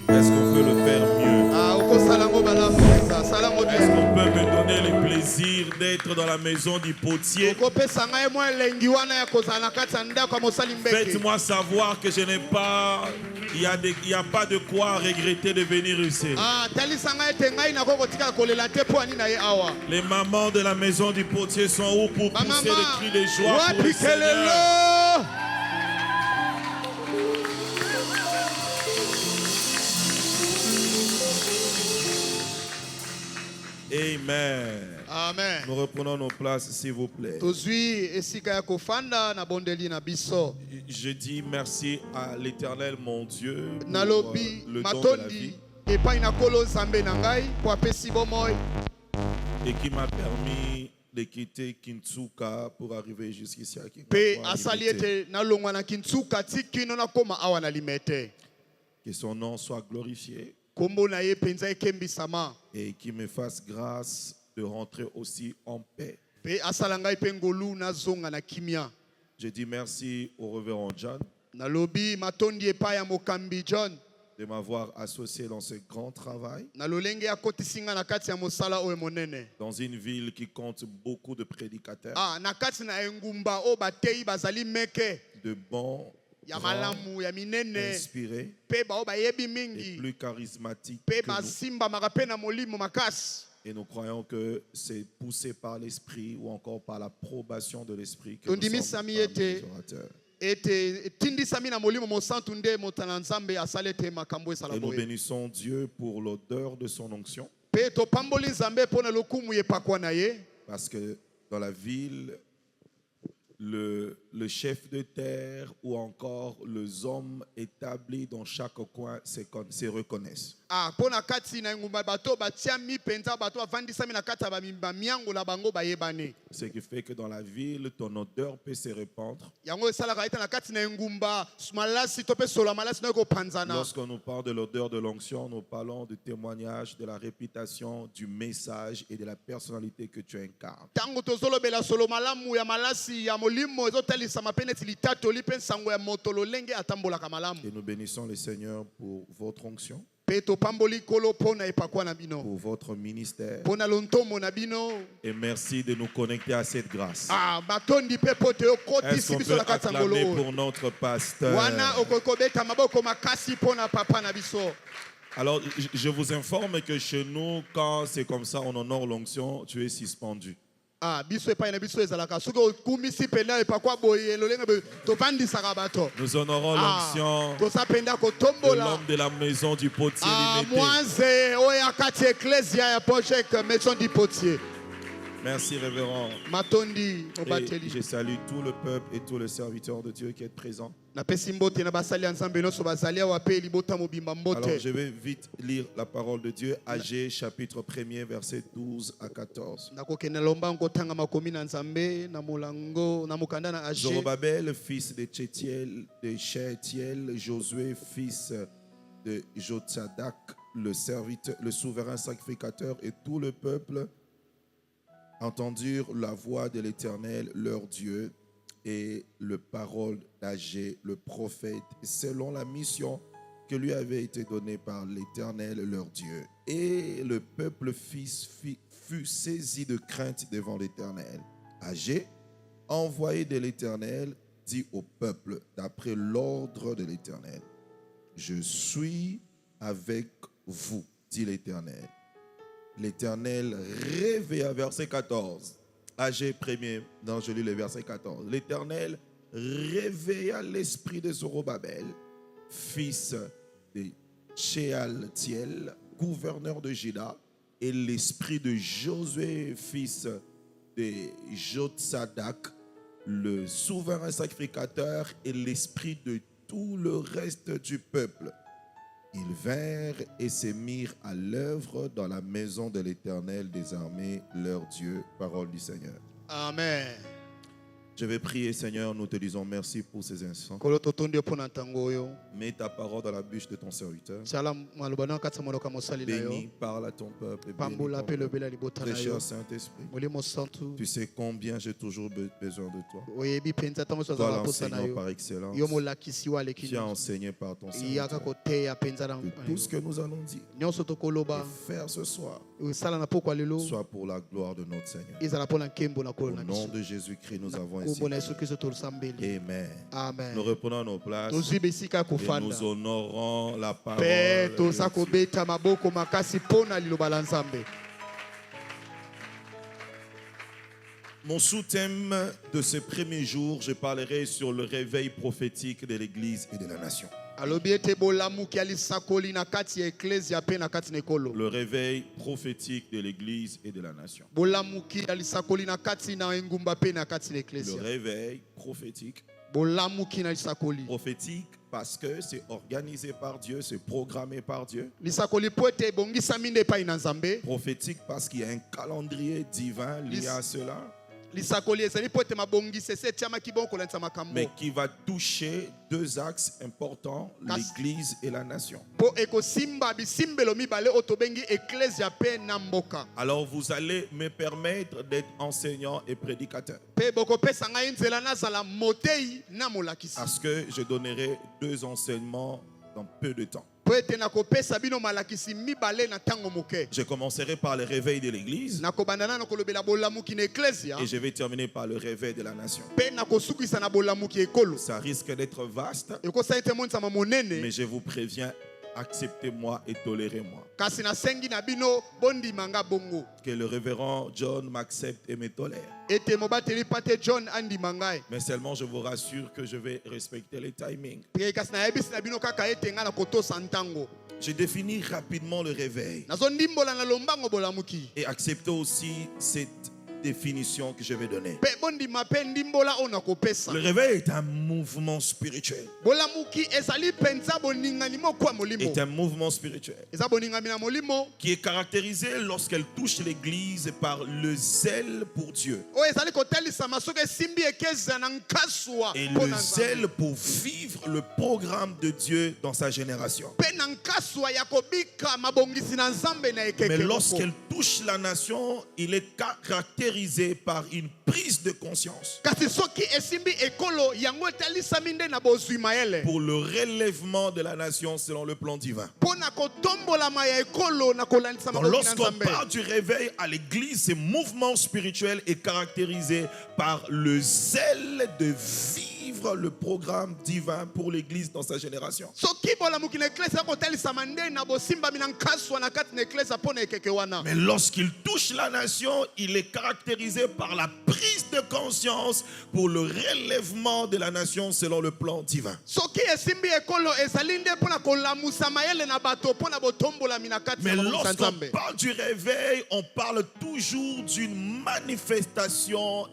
Est-ce qu'on peut le faire mieux? Est-ce qu'on peut me donner le plaisir d'être dans la maison du potier? Faites-moi savoir que je n'ai pas... Il n'y a pas de quoi regretter de venir ici. Les mamans de la maison du potier sont où pour pousser des cris de joie pour le Seigneur? Amen. Amen. Nous reprenons nos places, s'il vous plaît. Je dis merci à l'Éternel, mon Dieu, pour le don de la vie et qui m'a permis de quitter Kintsuka pour arriver jusqu'ici à Kinshasa. Que son nom soit glorifié et qu'il me fasse grâce de rentrer aussi en paix. Je dis merci au révérend John de m'avoir associé dans ce grand travail dans une ville qui compte beaucoup de prédicateurs, de bons, grands, inspirés et plus charismatiques que nous. Et nous croyons que c'est poussé par l'Esprit ou encore par l'approbation de l'Esprit que nous sommes parmi les orateurs. Et nous bénissons Dieu pour l'odeur de son onction. Parce que dans la ville, le chef de terre ou encore les hommes établis dans chaque coin se reconnaissent. Ce qui fait que dans la ville, ton odeur peut se répandre. Lorsqu'on nous parle de l'odeur de l'onction, nous parlons du témoignage, de la réputation, du message et de la personnalité que tu incarnes. Et nous bénissons le Seigneur pour votre onction, pour votre ministère. Et merci de nous connecter à cette grâce. Est-ce qu'on peut acclamer pour notre pasteur? Alors, je vous informe que chez nous, quand c'est comme ça, on honore l'onction, tu es suspendu. Nous honorons l'onction de l'homme de la maison du potier limité. Merci révérend. Et je salue tout le peuple et tous les serviteurs de Dieu qui est présent. Alors je vais vite lire la parole de Dieu. Agé chapitre 1er verset 12 à 14. Zorobabel fils de Shealtiel, Josué fils de Jotsadak, le souverain sacrificateur et tout le peuple entendirent la voix de l'Éternel, leur Dieu, et le parole d'Agé, le prophète, selon la mission que lui avait été donnée par l'Éternel, leur Dieu. Et le peuple fut saisi de crainte devant l'Éternel. Agé, envoyé de l'Éternel, dit au peuple, d'après l'ordre de l'Éternel: je suis avec vous, dit l'Éternel. L'Éternel réveilla, verset 14. Agé 1er, non, je lis le verset 14. L'Éternel réveilla l'esprit de Zorobabel, fils de Shealtiel, gouverneur de Juda, et l'esprit de Josué, fils de Jotsadak, le souverain sacrificateur, et l'esprit de tout le reste du peuple. Ils vinrent et se mirent à l'œuvre dans la maison de l'Éternel des armées, leur Dieu. Parole du Seigneur. Amen. Je vais prier, Seigneur, nous te disons merci pour ces instants. Kolo totondi po na ntango oyo. Mets ta parole dans la bouche de ton serviteur. Tiala maloba na kati ya monoko ya mosali na yo. Bénis, parle à ton peuple. Bénis Pambola ton pe peuple. lobela libota na yo. Très cher Saint-Esprit, Molimo santu. tu sais combien j'ai toujours besoin de toi. Oyebi penza tango so Toi za posa na l'enseignant yo. par excellence. Yo molakisi wa Tu as lekini. enseigné par ton Iyaka serviteur. koteya penza na. Que tout ce que nous allons dire Nyonso tokoloba. et faire ce soir Sala na poko lelo. soit pour la gloire de notre Seigneur. Ezala po na nkembo na kolo Au na nom biso. de Jésus-Christ, nous avons ainsi. Kombo na Yesu Kristo tolsambeli. Amen. Amen. Nous reprenons nos places Tozwi besika et kofanda. nous honorons la Pe parole. toza kobeta maboko makasi pona liloba la Nzambe. Mon sous-thème de ce premier jour, je parlerai sur le réveil prophétique de l'Église et de la nation. Alobi ete bolamuki alisakoli na kati ya eklesia pe na kati na ekolo. Le réveil prophétique de l'Église et de la nation. Bolamuki alisakoli na kati na engumba pe na kati na Le eklesia. réveil prophétique. Bolamuki na lisakoli. Prophétique parce que c'est organisé par Dieu, c'est programmé par Dieu. Lisakoli po ete ebongisami nde epai na Nzambe. Prophétique parce qu'il y a un calendrier divin lié à cela, Lisakoli ezali po ete mabongisi ese etiamaki bongo kolandisa makambo. mais qui va toucher deux axes importants, l'Église et la nation. Po ekosimba bisimbelo mibale oyo tobengi eklesia pe na mboka. Alors vous allez me permettre d'être enseignant et prédicateur. Pe bokopesa ngai nzela nazala motei na molakisi. Parce que je donnerai deux enseignements dans peu de temps. Po ete nakopesa bino malakisi mibale na ntango moke. Je commencerai par le réveil de l'Église Nakobanda na kolobela bolamuki na eklesia. et je vais terminer par le réveil de la nation. Pe nakosukisa na bolamuki ekolo. Ça risque d'être vaste, Ekosala ete monisama monene. mais je vous préviens, acceptez-moi et tolérez-moi. Kasi nasengi na bino bondima nga bongo. Que le révérend John m'accepte et me tolère. Ete mobateli pate John andima ngai. Mais seulement je vous rassure que je vais respecter les timings. Pe kasi nayebisi na bino kaka ete nga na kotosa ntango. Je définis rapidement le réveil Nazondimbola na lombango bolamuki. et acceptez aussi cette définition que je vais donner. Pe bondima pe ndimbola oyo nakopesa. Le réveil est un mouvement spirituel. Bolamuki ezali penza boningani moko ya molimo. Est un mouvement spirituel Eza boningami na molimo. qui est caractérisé lorsqu'elle touche l'Église par le zèle pour Dieu Oyo ezali kotelisama soki esimbi ekeza na nkasuwa et mpo le na Nzambe. zèle pour vivre le programme de Dieu dans sa génération. Pe na nkasuwa ya kobika mabongisi na Nzambe na ekeke Mais moko. lorsqu'elle touche la nation, il est caractérisé par une prise de conscience Kasi soki esimbi ekolo yango etalisami nde na bozwi mayele. pour le relèvement de la nation selon le plan divin. Mpo na kotombolama ya ekolo na kolandisa Donc makoki na lorsqu'on Nzambe. parle du réveil à l'église, ce mouvement spirituel est caractérisé par le zèle de vivre le programme divin pour l'église dans sa génération. Soki bolamuki na eklesia kotelisama nde na bosimbami na nkasuwa na kati na eklesia mpo na ekeke wana. Mais lorsqu'il touche la nation, il est caractérisé par la prise de conscience pour le relèvement de la nation selon le plan divin. Soki esimbi ekolo ezali nde mpo na kolamusa mayele na bato mpo na botombolami na kati Mais na mabongisi ya lorsqu'on Nzambe. parle du réveil, on parle toujours d'une manifestation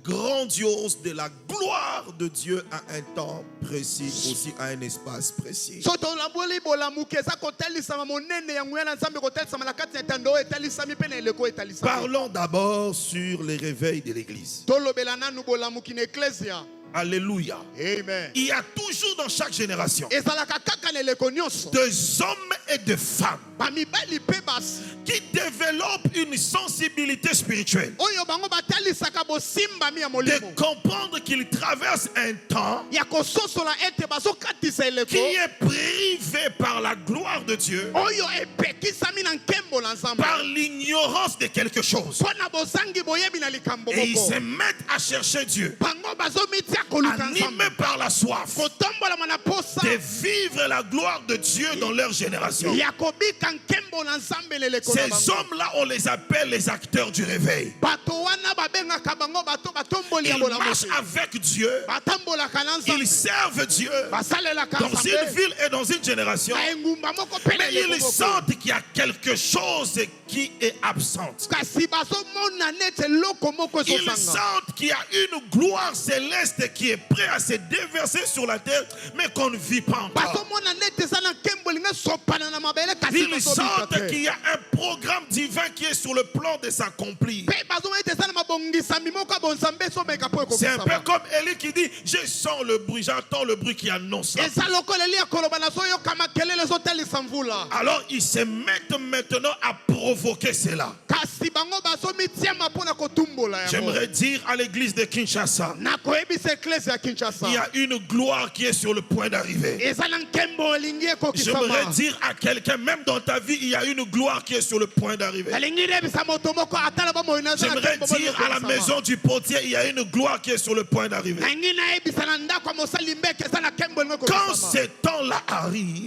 grandiose de la gloire de Dieu à un temps précis, aussi à un espace précis. So tolamboli bolamuki eza kotelisama monene ya nguya na Nzambe kotelisama na kati na etando oyo etalisami mpe na eleko etalisami. Parlons d'abord sur les réveils de l'Église. Tolobela nanu bolamuki na eklesia. Alléluia. Amen. Il y a toujours dans chaque génération Ezalaka kaka na eleko nyonso. des hommes et des femmes Bamibali pe basi. qui développent une sensibilité spirituelle, Oyo bango batalisaka bosimbami ya de molimo. comprendre qu'ils traversent un temps Ya kososola ete bazokatisa eleko. qui est privé par la gloire de Dieu, Oyo epekisami na nkembo na Nzambe. par l'ignorance de quelque chose. Mpo na bozangi boyebi na likambo Et ils moko. se mettent à chercher Dieu, Bango bazomitia koluka Nzambe. animés par la soif Kotombola na posa. de vivre la gloire de Dieu dans leur génération. Ya kobika nkembo na Nzambe na eleko na Ces bango. hommes-là, on les appelle les acteurs du réveil. Bato wana babengaka bango bato batomboli ya Ils bolamuki. marchent avec Dieu, Batambolaka na Nzambe. ils servent Dieu Basalelaka dans une Nzambe. ville et dans une génération. Na engumba moko pe na Mais eleko ils moko. sentent qu'il y a quelque chose qui est absente. Kasi bazomona nete eloko moko Ils ezosanga. sentent qu'il y a une gloire céleste qui est prête à se déverser sur la terre, mais qu'on ne vit pas encore. Bazomona nete eza na nkembo elingi esopana na mabele kasi Ils tozobika sentent te. qu'il y a un programme divin qui est sur le plan de s'accomplir. Pe bazomona ete eza na mabongisami moko ya bonzambe someka po C'est un peu ekokisama. comme Élie qui dit, je sens le bruit, j'entends le bruit qui annonce la pluie. Eza lokola Elia koloba nazoyoka makelele ezotalisa mvula. Alors ils se mettent maintenant à provoquer cela. Kasi bango bazomitiama mpona kotumbola yango. J'aimerais dire à l'église de Kinshasa, Nakoyebisa eklese ya Kinshasa. il y a une gloire qui est sur le point d'arriver. Eza na nkembo elingi ekokisama. J'aimerais dire à quelqu'un, même dans ta vie, il y a une gloire qui est sur le point d'arriver. Elingi nebisa moto moko atala bomo inaza na J'aimerais nkembo dire à la maison du potier, il y a une gloire qui est sur le point d'arriver. Nangi nayebisa na ndako ya mosali mbeke eza na nkembo elingi Quand ekokisama. ce temps-là arrive,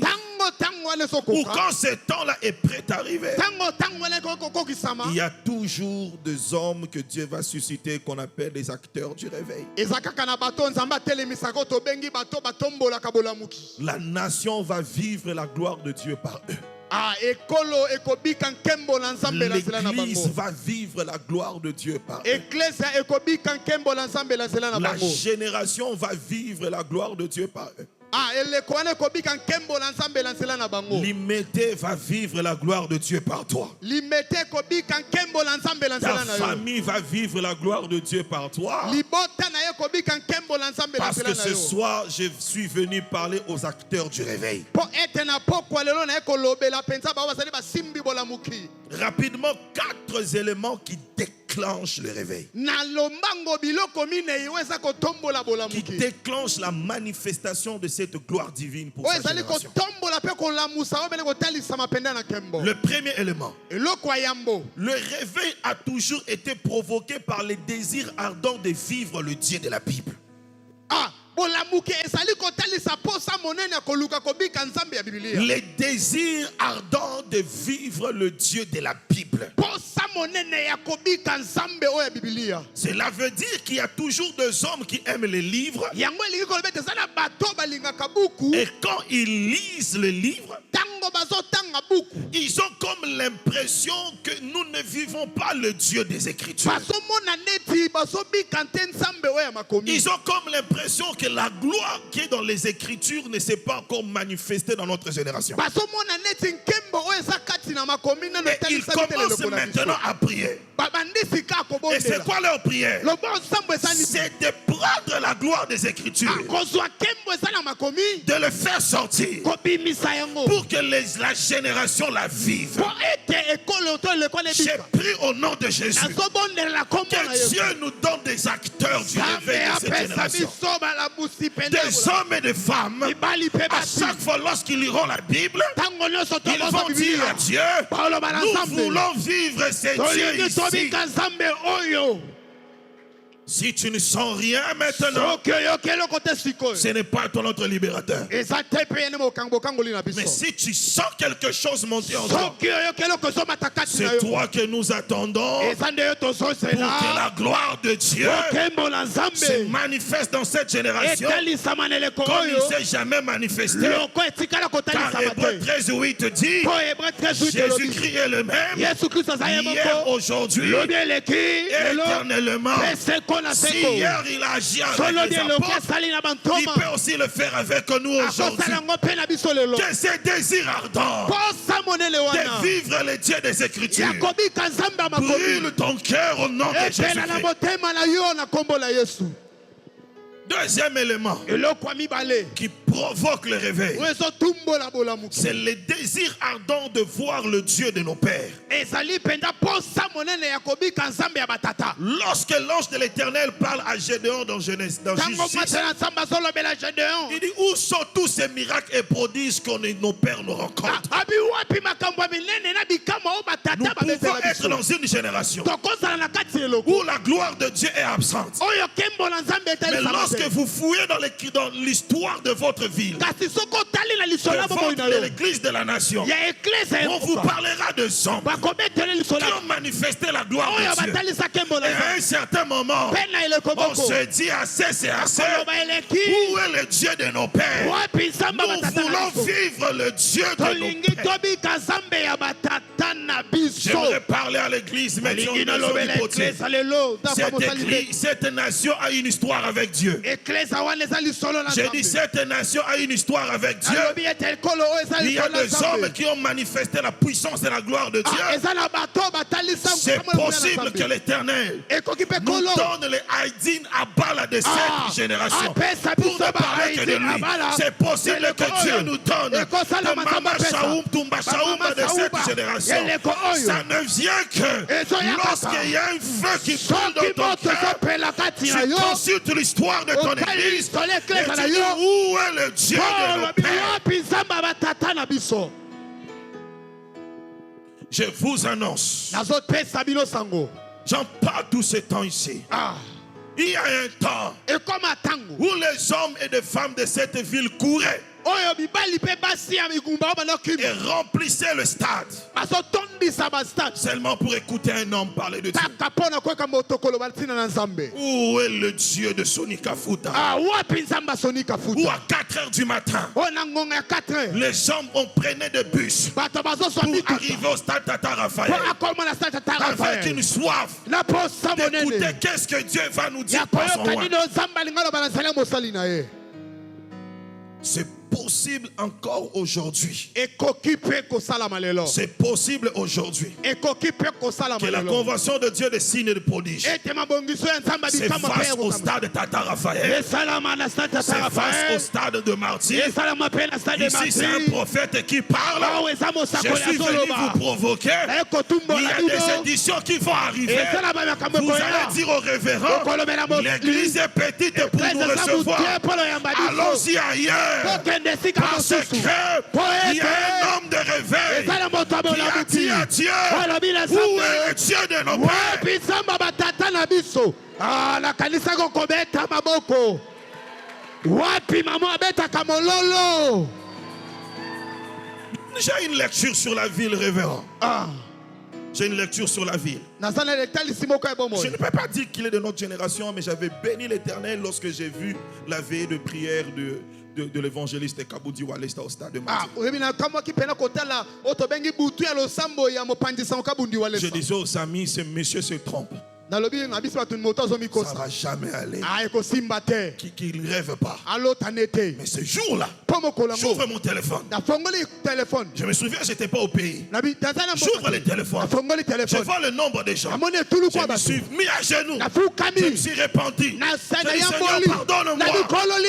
Tango wana ou ezokoka. quand ce temps-là est prêt à arriver, Tango wana ekokisama. il y a toujours des hommes que Dieu va susciter qu'on appelle les acteurs du réveil. Eza kaka na bato nzambe atelemisaka tobengi bato batombolaka bolamuki. La nation va vivre la gloire de Dieu par eux. Ah, ekolo ekobika nkembo na nzambe na nzela na L'église bango. va vivre la gloire de Dieu par eux. Eklesia ekobika nkembo na nzambe na nzela na La bango. génération va vivre la gloire de Dieu par eux. Ah, eleko wana ekobika nkembo na nzambe na nzela na bango. L'immédiat va vivre la gloire de Dieu par toi. Limete ekobika nkembo na nzambe na Ta nzela na yo. famille va vivre la gloire de Dieu par toi. Libota na yo ekobika nkembo na nzambe na Parce nzela que na ce yo. soir, je suis venu parler aux acteurs du réveil. Po ete na pokwa lelo na ekolobela penza ba bazali basimbi bolamuki. Rapidement, 4 éléments qui déclenchent le réveil. Na lombango biloko mine yo eza kotombola Qui bolamuki. déclenchent la manifestation de cette gloire divine pour O sa ezali génération. kotombola pe kolamusa o bele kotalisa mapenda na nkembo. Le premier élément. Eloko ya yambo. Le réveil a toujours été provoqué par les désirs ardents de vivre le Dieu de la Bible. Ah, bolamuki ezali kotalisa posa monene ya koluka kobika nzambe ya Biblia. Les désirs ardents de vivre le Dieu de la Bible. Posa monene ya kobika nzambe o ya Biblia. Cela veut dire qu'il y a toujours des hommes qui aiment les livres. Yango elingi koloba ete eza na bato balingaka buku. Et quand ils lisent le livre, Tango bazotanga buku. ils ont comme l'impression que nous ne vivons pas le Dieu des Écritures. Bazomona neti bazobika nte nzambe o ya makomi. Ils ont comme l'impression que la gloire qui est dans les Écritures ne s'est pas encore manifestée dans notre génération. Bazomona neti nkembo o eza kati na makomi nano Et ils etalisa bitele commencent lokola maintenant biso. à prier. Babandisi ka Et c'est kobondela. quoi leur prière? Lobo nsambo eza ni. C'est de prendre la gloire des Écritures, Kozwa nkembo eza na makomi. de le faire sortir Kobimisa yango. pour que la génération la vive. Po ete ekolo to lekole J'ai bika. pris au nom de Jésus Nazobondela kombo na que Yesu. Dieu nous donne des acteurs du Nzambe réveil de cette apesa génération. biso balamusi penda Des bola. hommes et des femmes, Mibali pe à basi. chaque fois lorsqu'ils liront la Bible, Tango nyonso ils tobosa vont dire à Biblia. Dieu, Baloba na nous Nzambe. voulons vivre ces dieux Tolingi ici. tobika nzambe oyo. Si tu ne sens rien maintenant, Soki oyoki eloko te sikoyo. ce n'est pas toi notre libérateur. Eza te pe yene bokangoli na biso. Mais si tu sens quelque chose monter en toi, Soki oyoki eloko ezomata kati na c'est yo. toi que nous attendons Eza nde yo pour que tozozela. la gloire de Dieu Okembo na se nzambe. manifeste dans cette génération Etalisama na eleko comme il ne oyo. s'est jamais manifesté. Loko etikala Car kotalisama Hébreux te. 13:8 dit, Po Hébreux 13:8 elobi. Jésus-Christ est le même Yesu Kristo aza ye hier, moko. aujourd'hui, Lobi eleki lelo. éternellement. Peseko na Si seko. hier il a agi avec Solo les de loki apôtres, asali na il bantoma. peut aussi le faire avec nous aujourd'hui. Akosala yango mpe na biso lelo. Que ces désirs ardents Posa monele wana. de vivre les dieux des Écritures Ya kobika nzambe ya makomi. brûle ton cœur au nom de Epela na Jésus-Christ. motema na yo na kombo la Yesu. Deuxième élément Eloko ya mibale. qui provoque le réveil, Oyo ezotumbola bolamuki. c'est le désir ardent de voir le Dieu de nos pères. Ezali mpenza posa monene ya kobika nzambe ya batata. Lorsque l'ange de l'Éternel parle à Gédéon dans Genèse, dans Tango Juge 6, mwasi na nzambe azolobela Gédéon. il dit, où sont tous ces miracles et prodiges que nos pères nous rencontrent? Abi wapi makambo ya minene na bikama o Nous batata pouvons babetela être biso. dans une génération Tokozala na kati ya eloko. où la gloire de Dieu est absente. Oyo kembo na nzambe Mais etalisama lorsque te. vous fouillez dans l'histoire de votre ville, Kasi soki otali na lisola de bomoi na votre- de yo. l'église de la nation, Ya eklese ya on vous ekoka. parlera de hommes Bakobetela qui lisola. ont manifesté la gloire Oyo de Dieu. batalisa kembo na Et à nzambe. un certain moment, Mpe na eleko on moko. se dit assez, c'est assez. Koloba eleki. Où est le Dieu de nos pères? Wapi nzambe ya Nous batata na voulons biso. vivre le Dieu de Tolingi nos pères. tobika nzambe ya batata na biso. J'aimerais parler à l'église, mais Alingi nalobela eklesa lelo. Dafa mosali mpe. cette nation a une histoire avec Dieu. J'ai dit, cette nation a une histoire avec Dieu. Il y a des hommes qui ont manifesté la puissance et la gloire de Dieu. C'est possible que l'Éternel nous donne les Haïdines à Bala de cette génération. Pour ne parler que de lui. C'est possible que Dieu nous donne de Mama Shaoum, Tumba Shaoum de cette génération. Ça ne vient que lorsqu'il y a un feu qui prend dans ton cœur. Tu consultes l'histoire de ton église et tu dis où est le Dieu de nos pères. Je vous annonce, j'en parle tout ce temps ici. Il y a un temps où les hommes et les femmes de cette ville couraient et remplissaient le stade seulement pour écouter un homme parler de Dieu. Où est le Dieu de Sonika Futa? Où à 4h du matin, les gens ont pris des bus pour arriver au stade Tata Raphaël avec une soif d'écouter qu'est-ce que Dieu va nous dire par son roi. C'est possible encore aujourd'hui. C'est possible aujourd'hui que la convention de Dieu des signes et de prodiges c'est face au stade de Tata Raphaël, c'est face au stade de Martyr. Ici c'est un prophète qui parle. Je suis venu vous provoquer. Il y a des éditions qui vont arriver. Vous allez dire au révérend, l'église est petite pour nous recevoir. Allons-y ailleurs. Parce qu'il y a un homme de réveil qui a dit à Dieu, où est le Dieu de nos pères? J'ai une lecture sur la ville, révérend. J'ai une lecture sur la ville. Je ne peux pas dire qu'il est de notre génération, mais j'avais béni l'Éternel lorsque j'ai vu la veille de prière de l'évangéliste Kaboudi Walesta au stade de Martyr. Je disais aux amis, ce monsieur se trompe. Ça ne va jamais aller. Qu'il ne rêve pas. Mais ce jour-là, j'ouvre mon téléphone. Je me souviens, je n'étais pas au pays. J'ouvre le téléphone. Je vois le nombre de gens. Je me suis mis à genoux. Je me suis répandu. Je dis, Seigneur, pardonne-moi.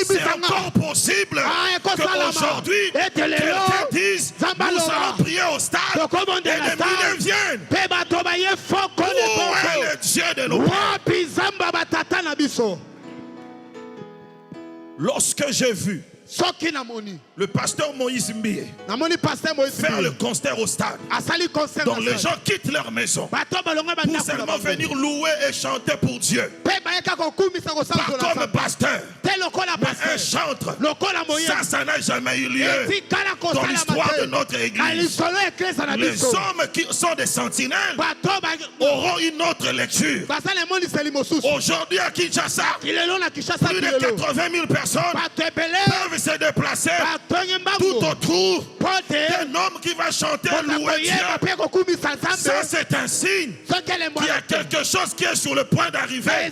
C'est encore possible qu'aujourd'hui, quelqu'un dise, nous allons prier au stade et les milliers viennent. Où est le Dieu de nos pères? Lorsque j'ai vu le pasteur Moïse Mbie faire le concert au stade, donc les gens quittent leur maison pour seulement venir louer et chanter pour Dieu. Pas comme pasteur, mais un chantre. Ça n'a jamais eu lieu dans l'histoire de notre église. Les hommes qui sont des sentinelles auront une autre lecture. Aujourd'hui à Kinshasa, plus de 80 000 personnes peuvent se déplacer tout autour d'un homme qui va chanter louer Dieu. Ça c'est un signe qu'il y a quelque chose qui est sur le point d'arriver.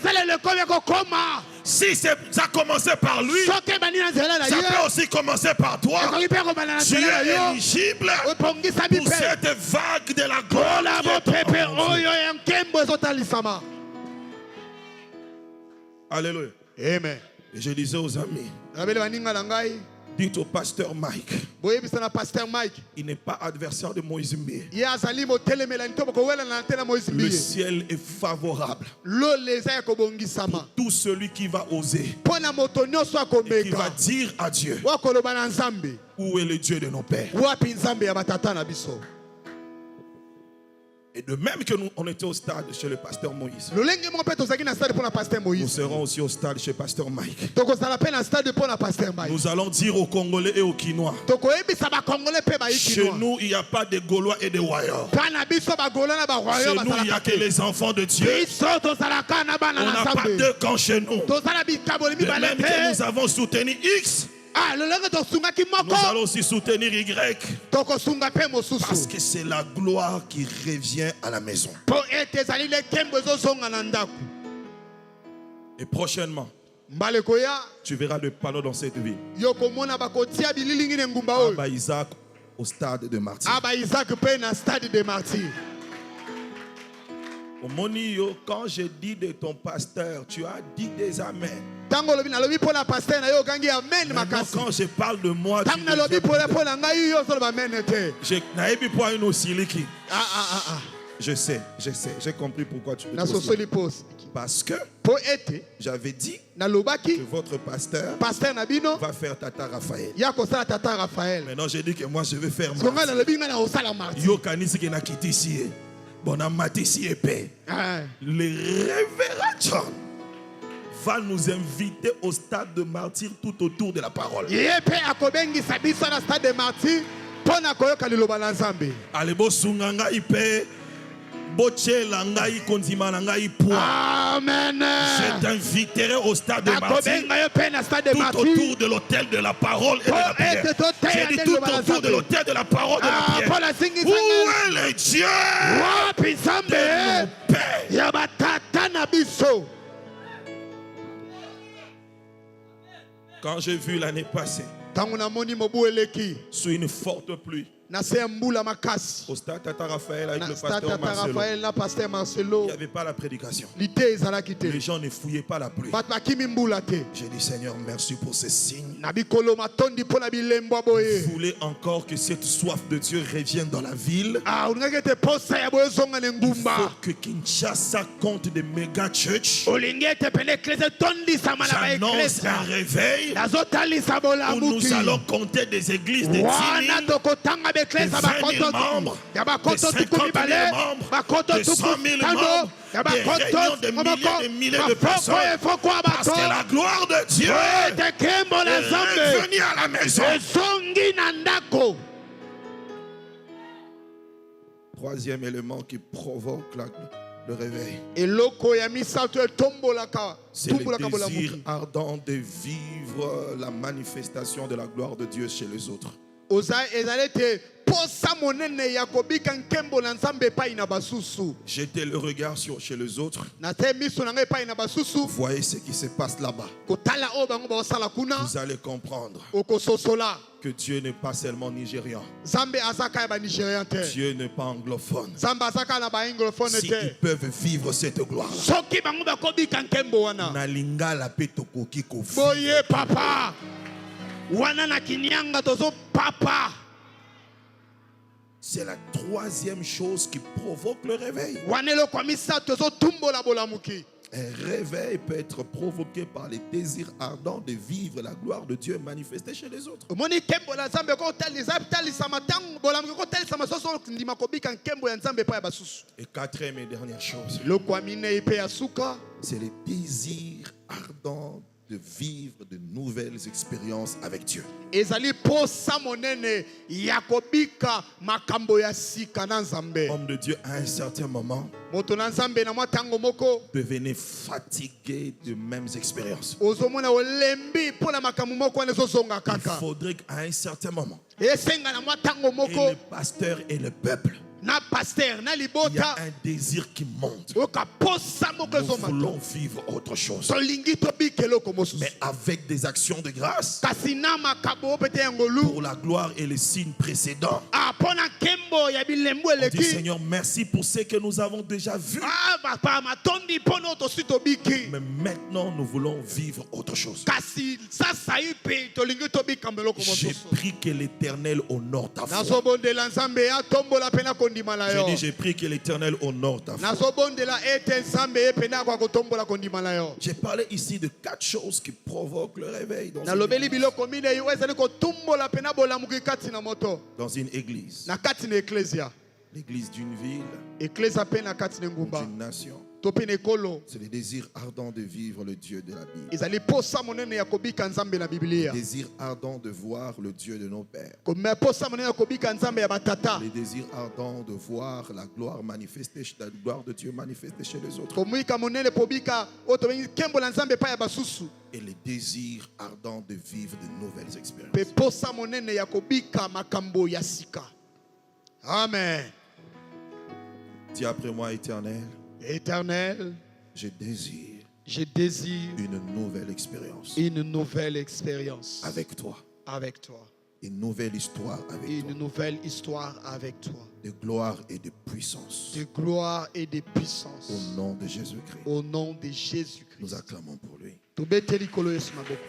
Si ça a commencé par lui, ça peut aussi commencer par toi. Tu es éligible pour cette vague de la gloire. Alléluia. Amen. Et je disais aux amis, dites au pasteur Mike, il n'est pas adversaire de Moïse Mbie. Le ciel est favorable pour tout celui qui va oser et qui va dire à Dieu, où est le Dieu de nos pères? Et de même que nous, on était au stade chez le pasteur Moïse, nous serons aussi au stade chez pasteur Mike. Nous allons dire aux Congolais et aux Kinois, chez nous, il n'y a pas de Gaulois et de Wayors. Chez nous, il n'y a que les enfants de Dieu. On n'a pas deux camps chez nous. De même que nous avons soutenu X, nous allons aussi soutenir Y. Parce que c'est la gloire qui revient à la maison. Et prochainement, mbalekoya tu verras le panneau dans cette ville. yokomona bakotia bililingi ne ngumba oyo Abba Isaac au stade de martyr. aba Isaac pe na stade de martyr. Au Monio, quand je dis de ton pasteur, tu as dit des amens. Tango lobi na lobi pona pasteur na yo gangi amen Maintenant, makasi. quand je parle de moi, tu Tango na lobi pona ngai yo so ba amen te. je n'ai pas une osiliki. Ah. Je sais, j'ai compris pourquoi tu Na dis so aussi. soli pose. Parce que Po ete j'avais dit na que lobaki votre pasteur pasteur na bino va faire Tata Raphaël. ya ko sala tata Raphaël. Maintenant, j'ai dit que moi, je vais faire Songa na martyr. lobi nga na osala martyr. Yo kanisi ki na kiti ici. Bon, na matisi épais. Ah. Le révérend John va nous inviter au stade de martyr tout autour de la parole. Ye pe akobengisa biso na stade de martyr pona koyoka liloba la Nzambe. Allez-bo sunganga ipe bochela ngai konzima na ngai poa. Amen. Je t'inviterai au stade de martyr Akobenga yo pe na stade de tout martyr. autour de l'autel de la parole et de la prière. J'ai dit tout autour de l'autel de la parole et de la prière. Paul asingi Où est le Dieu wapi de Nzambe nos pères? ya batata na biso. Quand j'ai vu l'année passée, Tango na moni mobu eleki sous une forte pluie, na se mbula makasi. au stade Tata Raphaël avec Na le stade pasteur tata Marcelo, Raphaël na pasteur il Marcelo. n'y avait pas la prédication. Lite ezalaki te. Les gens ne fouillaient pas la pluie. Bato bakimi mbula te. J'ai dit, Seigneur, merci pour ces signes. Na bikolo matondi pona bilembo Vous boye. voulez encore que cette soif de Dieu revienne dans la ville? Ah, unangeke te posa ya boye zonga ne Il faut ngumba. que Kinshasa compte des méga church. Olingete pene eklese tondi sama na ba J'annonce eklese. un réveil Nazotali sabola où nous muki. allons compter des églises de 10 Wana 000, tokotanga de beklese 20 000 bakoto membres, ya de bakoto 50 tukumi 000 bale membres, bakoto de 100 000 tukumi tano membres, ya des réunions bakoto de milliers et milliers de personnes. efoko ya Parce que bato la gloire de Dieu ete kembo na est Nzambe revenue à la maison. ezongi na ndako. Troisième élément qui provoque le réveil, Eloko ya misato etombolaka c'est le tumbolaka bola désir muki. ardent de vivre la manifestation de la gloire de Dieu chez les autres. Oza ezali te posa monene ya kobika nkembo na Nzambe epai na basusu. Jetez le regard chez les autres. Na te miso na ngai epai na basusu Voyez ce qui se passe là-bas. kotala oyo bango baosala kuna Vous allez comprendre okososola que Dieu n'est pas seulement nigérian. Nzambe azaka ya banigérien te. Dieu n'est pas anglophone. Nzambe azaka na baanglophone S'ils te. peuvent vivre cette gloire, Soki bango bakobika nkembo wana na lingala pe tokoki kofi. boye papa wana na kinyanga tozo papa. C'est la troisième chose qui provoque le réveil. Wana eloko ya misato ezotumbola bolamuki. Un réveil peut être provoqué par les désirs ardents de vivre la gloire de Dieu manifestée chez les autres. omoni nkembo na Nzambe kotalisama ntango bolamuki kotalisama soso ndima kobika nkembo ya Nzambe epai ya basusu. Et quatrième et dernière chose, eloko ya minei mpe ya suka c'est le désir ardent de vivre de nouvelles expériences avec Dieu. ezali posa monene ya kobika makambo ya sika na Nzambe. Homme de Dieu, à un certain moment, Moto na Nzambe na mwa ntango moko devenez fatigué de mêmes expériences. ozomona olembi mpona makambo moko wana ezozonga Il kaka. faudrait qu'à un certain moment, esenga na mwa ntango et moko le pasteur et le peuple, na paster na il y a libota un désir qui monte. oyoka posa moko Nous ezomata voulons vivre autre chose, tolingi tobika eloko mosusu mais avec des actions de grâce kasi na makabo pete ya ngolu pour la gloire et les signes précédents. mpona nkembo ya bilembu On dit, eleki Seigneur, merci pour ce que nous avons déjà vu. papa matondi mpona oyo tosi tobiki Mais maintenant, nous voulons vivre autre chose. kasi sasa ye mpe tolingi tobika mbeloko J'ai mosusu. pris que l'Éternel honore ta foi. nazobondela Nzambe atombola mpe nakondima na J'ai yo. dit, j'ai pris que l'Éternel honore ta foi. nazobondela ete Nzambe ye mpe nakwa kotombola kondima na yo. J'ai parlé ici de 4 choses qui provoquent le réveil dans une nalobeli église. biloko minei oyo ezali kotumbola mpe na bolamuki kati na moto Dans une église. na kati na eklesia L'église d'une ville, eklesia mpe na kati na engumba d'une nation. to mpe na ekolo C'est le désir ardent de vivre le Dieu de la Bible. ezali posa monene ya kobika Nzambe na Le Biblia. désir ardent de voir le Dieu de nos pères. posa monene ya kobika Nzambe ya batata. Le désir ardent de voir la gloire manifestée, la gloire de Dieu manifestée chez les autres. komwika monene pobika oyo tobengi nkembo na Nzambe epai ya basusu. Et le désir ardent de vivre de nouvelles Mpe expériences. posa monene ya kobika makambo ya sika. Amen. Dis après moi, Éternel, Éternel, je désire Je désire une nouvelle expérience une nouvelle expérience avec toi. avec toi. Une nouvelle histoire avec toi. Une nouvelle histoire avec toi. De gloire et de puissance. De gloire et de puissance. Au nom de Jésus-Christ. Au nom de Jésus-Christ. Nous acclamons pour lui. Tobeteli kolo Yesu maboko.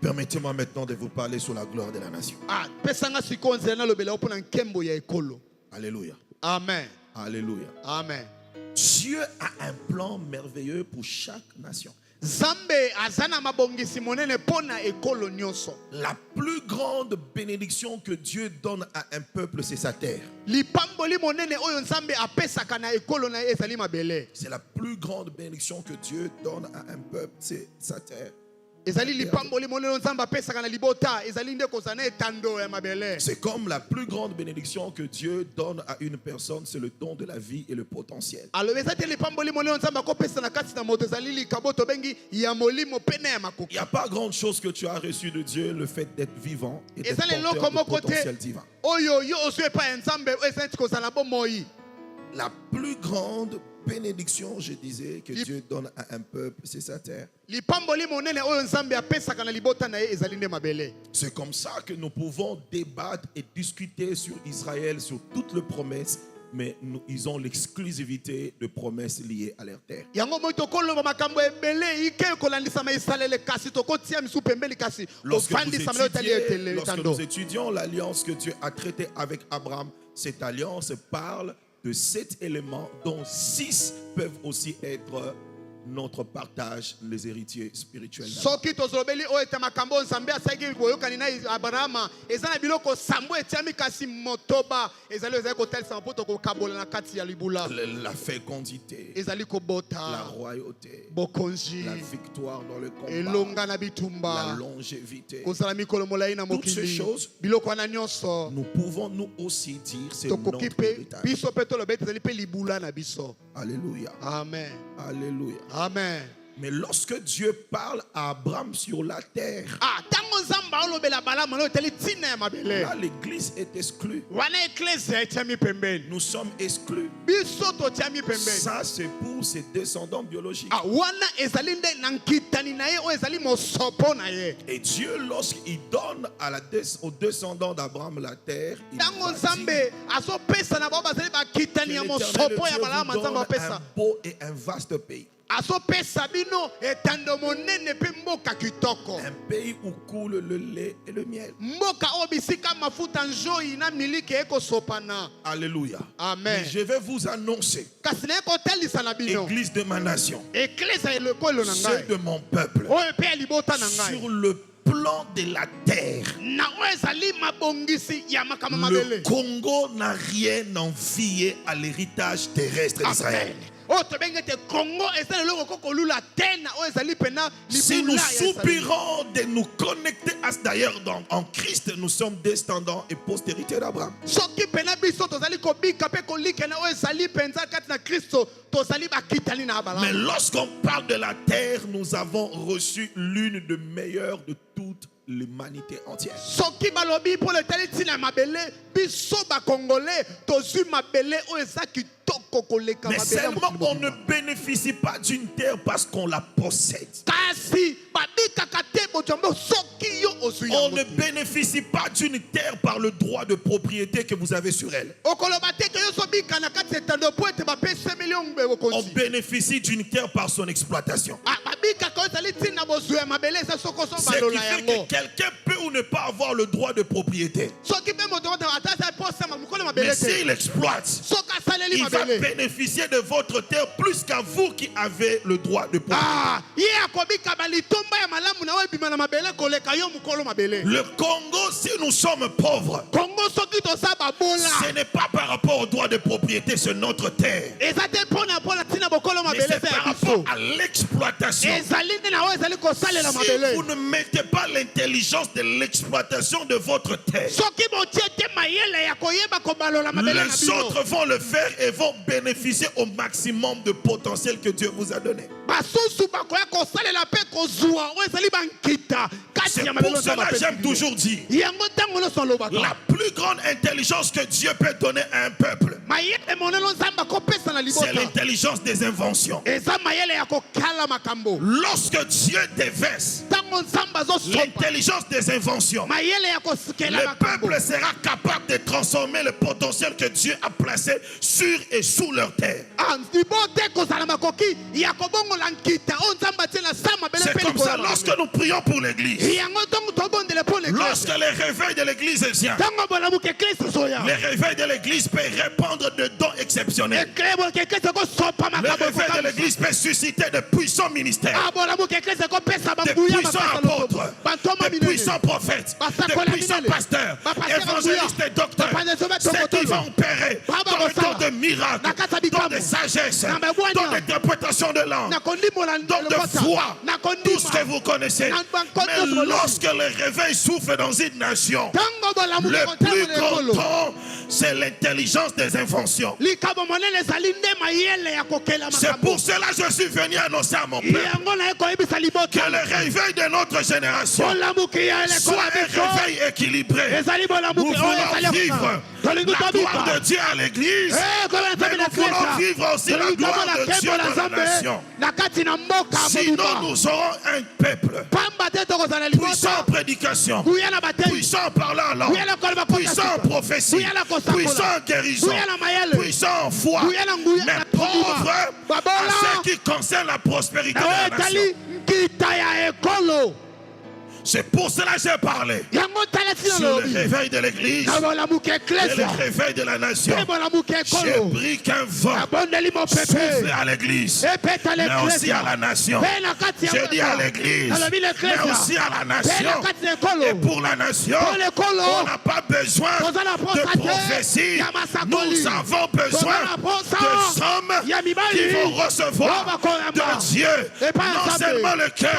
Permettez-moi maintenant de vous parler sur la gloire de la nation. Ah, pesanga sikonze na lobela opona nkembo ya ekolo. Alléluia. Amen. Alléluia. Amen. Dieu a un plan merveilleux pour chaque nation. Zambe azana mabongisi monene pona ekolo nyonso. La plus grande bénédiction que Dieu donne à un peuple, c'est sa terre. Lipamboli monene oyo nzambe apesaka na ekolo na ezali mabele. C'est la plus grande bénédiction que Dieu donne à un peuple, c'est sa terre. Ezali lipamboli monene nzambe apesaka na libota, ezali nde kozana etando ya mabele. C'est comme la plus grande bénédiction que Dieu donne à une personne, c'est le don de la vie et le potentiel. Alors ezali lipamboli monene nzambe akopesa na kati na moto ezali likaboto bengi ya molimo pene ya Il makoki. n'y a pas grande chose que tu as reçu de Dieu, le fait d'être vivant et d'être Ezali porteur loko de moko potentiel te divin. oyo yo ozwe pa ya nzambe ezali kozala bomoi. La plus grande bénédiction, je disais, que Dieu donne à un peuple, c'est sa terre. Lipamboli monene oyo nzambe apesaka na libota na ye ezali nde mabele. C'est comme ça que nous pouvons débattre et discuter sur Israël, sur toutes les promesses, mais ils ont l'exclusivité de promesses liées à leur terre. Yango moi tokoloba makambo ebele ike kolandisama isalele kasi tokotia misu pembeli kasi Lorsque ofandisa melo tali etele lorsque tando. nous étudions l'alliance que Dieu a traitée avec Abraham, cette alliance parle de 7 éléments dont 6 peuvent aussi être notre partage, les héritiers spirituels. Soki tozobeli o eta makambo nzambe asaki boyokani na Abrahama ezana biloko sambo etiami kasi motoba ezali ezali kotalisa mpoto kokabola na kati ya libula. La fécondité, Ezali la kobota royauté, bokonzi la victoire dans le combat, elonga na la bitumba longévité. kozala mikolo molai na Toutes ces mokili choses, biloko wana nyonso nous pouvons nous aussi dire c'est notre tokoki pe héritage. biso pe tolobeti ezali pe libula na biso. Alléluia. Amen. Alléluia. Amen. Mais lorsque Dieu parle à Abraham sur la terre, Ah, tango nzamba olobela bala mono teli tina ya mabele. là l'église est exclue. Wana eklezia etiami pembeni. Nous sommes exclus. Biso totiami pembeni. Ça, c'est pour ses descendants biologiques. Ah, wana ezali nde na nkitani na ye oyo ezali mosopo na ye. Et Dieu, lorsqu'il donne aux descendants d'Abraham la terre, il Tango va dire nzambe azopesa na bao bazali bakitani que ya l'Éternel mosopo ya Dieu balama vous nzambe donne apesa. un beau et un vaste pays. Azopesa bino etando monene pe mboka kitoko. Un pays où coule le lait et le miel. Mboka oyo bisika mafuta nzoi na miliki ekosopana. Alléluia. Amen. Mais je vais vous annoncer, Kasi na ekotalisa na bino. Église de ma nation, Eklezia elokolo na ceux ngai. de mon peuple, Oyo pe ya libota na ngai. sur le plan de la terre, Na oyo ezali mabongisi ya makambo le mabele. Congo n'a rien envié à l'héritage terrestre d'Israël. Oyo tobengete Congo ezali eloko kokolula te na oyo ezali pena Si nous libula ya Israeli. soupirons de nous connecter à d'ailleurs en Christ, nous sommes descendants et postérité d'Abraham. Soki pena biso tozali kobika pe kolika na oyo ezali penza kati na Kristo tozali bakitani na Mais Abraham. lorsqu'on parle de la terre, nous avons reçu l'une des meilleures de toute l'humanité entière. Soki balobi pour le tali tina mabele biso ba congolais tozui mabele oyo eza kitoko koleka Mais mabele. seulement on ne bénéficie pas d'une terre parce qu'on la possède. Kasi babikaka te botombo soki yo ozui On yango ne te. bénéficie pas d'une terre par le droit de propriété que vous avez sur elle. Okoloba te ke yo sobika na kati etando po ete bapesa million On bokonzi. bénéficie d'une terre par son exploitation. Ah, babikaka oyo ezali ntina bozwi ya mabele eza soko so Ce qui balola fait yango. que quelqu'un peut ou ne pas avoir le droit de propriété. Soki mpe moto ota ata eza posa mokolo Mais mabele te. s'il exploite, Soki asaleli il va mabele. bénéficier de votre terre plus qu'à vous qui avez le droit de propriété. Ah, ye akobika balitomba ya malamu na oyo ebima na mabele koleka yo mokolo mabele. Le Congo, si nous sommes pauvres, Kongo soki toza ce babola. n'est pas par rapport au droit de propriété, c'est notre terre. Eza te mpona ntina bokolo Mais mabele c'est eza par ya rapport biso. à l'exploitation. Ezali nde na oyo ezali kosalela Si mabele. vous ne mettez pas l'intelligence de l'exploitation de votre terre, Soki botie te mayele ya koyeba kobalola mabele na les bino. autres vont le faire et vont bénéficier au maximum de potentiel que Dieu vous a donné. basusu bakoya kosalela pe kozwa oyo ezali bankita kati C'est ya pour mabelo cela que j'aime toujours dire, yango ntango nyonso alobaka la plus grande intelligence que Dieu peut donner à un peuple, mayele monelo nzambe akopesa na c'est libota l'intelligence des inventions. eza mayele ya kokala makambo Lorsque Dieu déverse ntango nzambe azosomba l'intelligence des inventions, mayele ya kosikela le makambo peuple sera capable de transformer le potentiel que Dieu a placé sur et sous leur terre. libote kozala makoki ya kobongola nkita oyo nzambe atie na sa mabele C'est mpe comme ça, likolo ya lorsque nous prions pour l'église, yango ntongo tobondele mpo lorsque l'église le réveil de l'église vient, ntango bolamuka eklise ezoya le réveil de l'église peut répandre de dons exceptionnels. ekleboka eklise ekosopa Le makambo réveil de l'église peut susciter de puissants ministères, bolamuka eklise ekopesa de banguya puissants apôtres, de puissants prophètes, de puissants pasteurs, évangélistes et docteurs. Ceux qui vont opérer dans le temps de miracles, dans de sagesse, dans l'interprétation de langue, dans de foi, tout ce que vous connaissez. Mais lorsque le réveil souffle dans une nation, le plus grand don, c'est l'intelligence des inventions. C'est pour cela que je suis venu annoncer à mon peuple que le réveil de notre génération soit un réveil équilibré. Nous voulons vivre la gloire de Dieu à l'église, mais nous voulons vivre aussi la gloire de Dieu dans la nation. Sinon, nous aurons un peuple puissant en prédication, puissant en parlant en langue, puissant en prophétie, puissant en guérison, puissant en foi, mais pauvre à ce qui concerne la prospérité de la nation. C'est pour cela que j'ai parlé sur le réveil de l'église et le réveil de la nation. J'ai pris qu'un vent souffle à l'église, mais aussi à la nation. J'ai dit à l'église, mais aussi à la nation. Et pour la nation, on n'a pas besoin de prophétie. Nous avons besoin de sommes qui vont recevoir de Dieu non seulement le cœur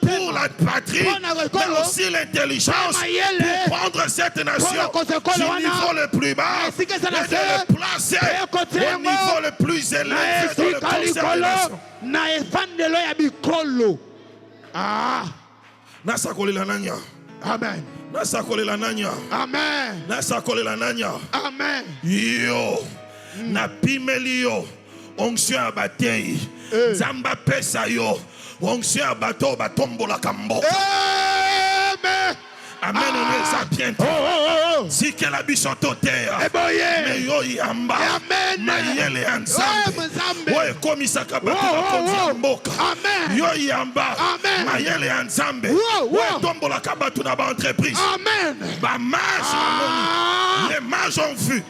pour la patrie, mais aussi l'intelligence pour prendre cette nation du niveau le plus bas et de le placer au niveau le plus élevé dans le concert des nations. Amen. Nasakolela nanya. Amen. Nasakolela nanya. Amen. Yo. Na pimeli yo. Onction abatei. Zamba pesa yo. Onction abato batombola kambo. Amen. Amen, on est sapient. Si qu'elle a bichoto terre, mais yo yamba, mayele anzambe. Ouais, comme ça kabato bakonzi mboka. Yo yamba, mayele anzambe. Ouais, tombo la kabato na ba entreprise. Amen. Ba marche, les mages ont vu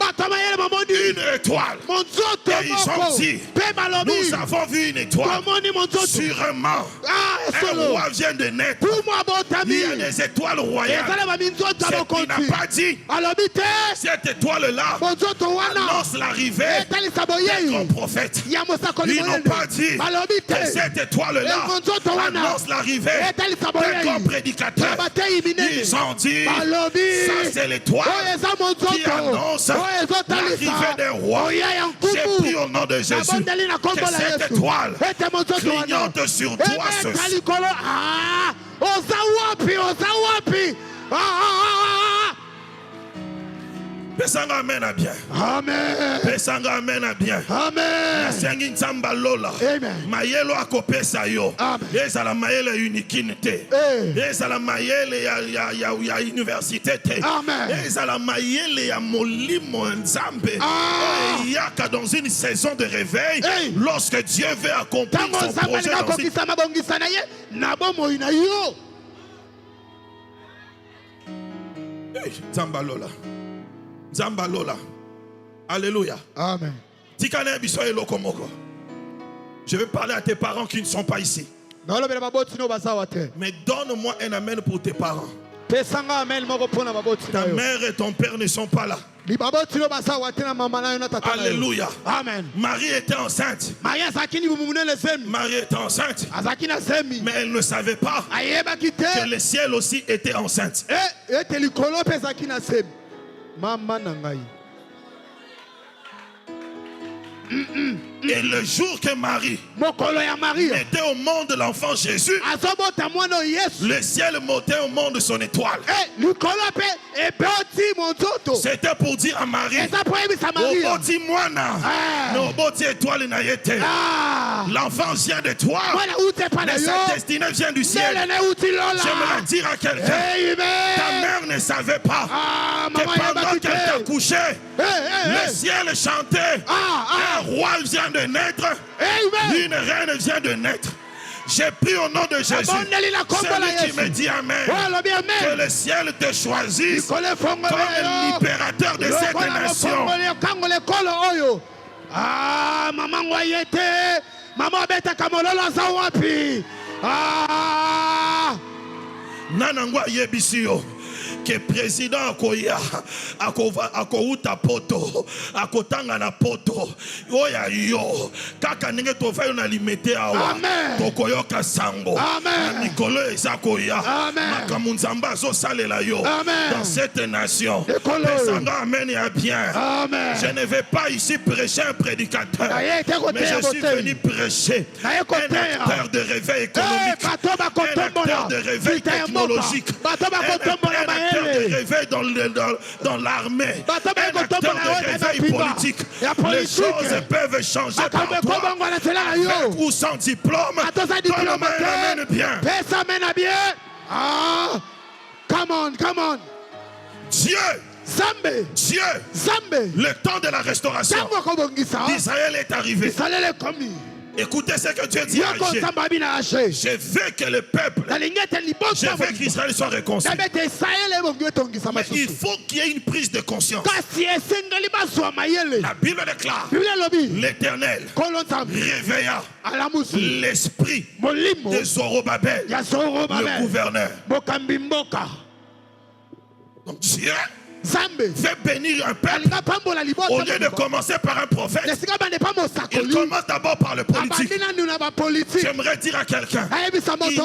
une étoile. Et ils ont dit, nous avons vu une étoile. Sûrement, un roi vient de naître. Il y a des étoiles royales. Il n'a pas dit cette étoile-là annonce l'arrivée d'un grand prophète. Ils n'ont pas dit que cette étoile-là annonce l'arrivée d'un grand prédicateur. Ils ont dit ça c'est l'étoile qui annonce l'arrivée d'un roi. J'ai pris au nom de Jésus que cette étoile clignote sur toi ceci. Pesanga amen à bien. Amen. Pesanga amen à bien. Amen. Nasengi nzamba lola. Amen. Mayelo akopesa yo. Amen. Ezala mayele unikinité. Ezala mayele ya université te. Amen. Ezala mayele ya molimo nzambe. Yaka dans une saison de réveil. Lorsque Dieu veut accomplir son projet dans Nzamba lola. Nzamba lola. Alléluia. Amen. Tikane bisoye lokomoko. Je vais parler à tes parents qui ne sont pas ici. Mais donne-moi un amen pour tes parents. Ta mère et ton père ne sont pas là. Alléluia. Amen. Marie était enceinte. Marie était enceinte. Mais elle ne savait pas que le ciel aussi était enceinte. Et le jour que Marie mettait au monde l'enfant Jésus, le ciel montait au monde son étoile. C'était pour dire à Marie, l'enfant vient de toi, mais sa destinée vient du ciel. J'aimerais dire à quelqu'un, ta mère ne savait pas que pendant qu'elle t'a couché, le ciel chantait, un roi vient de naître, une reine vient de naître. J'ai pris au nom de Jésus, celui qui me dit Amen, que le ciel te choisisse comme libérateur de cette nation. Ah, maman Wayete, maman Beta Kamololo Zawapi. Ah, Nanangwa Yebisio. Que président akoya akouta poto akotanga na poto oya yo kaka ndenge tofai na limité awa tokoyoka sango mikolo ezakoya makambo nzambe azosalela yo dans cette nation. Pesanga amen ya bien. Je ne vais pas ici prêcher un prédicateur, mais je suis venu prêcher un acteur de réveil économique, un acteur de réveil technologique, de réveil dans l'armée, un acteur de réveil politique. Les choses peuvent changer par toi, avec ou sans diplôme. Ton amène bien. Ah, come on. Dieu, le temps de la restauration d'Israël est arrivé. Écoutez ce que Dieu dit à Agé. Je veux que le peuple, je veux qu'Israël soit réconcilié. Mais il faut qu'il y ait une prise de conscience. La Bible déclare, l'Éternel réveilla l'esprit de Zorobabel, le gouverneur. Donc Dieu fait bénir un peuple. Au lieu de commencer par un prophète, il commence d'abord par le politique. J'aimerais dire à quelqu'un, il n'y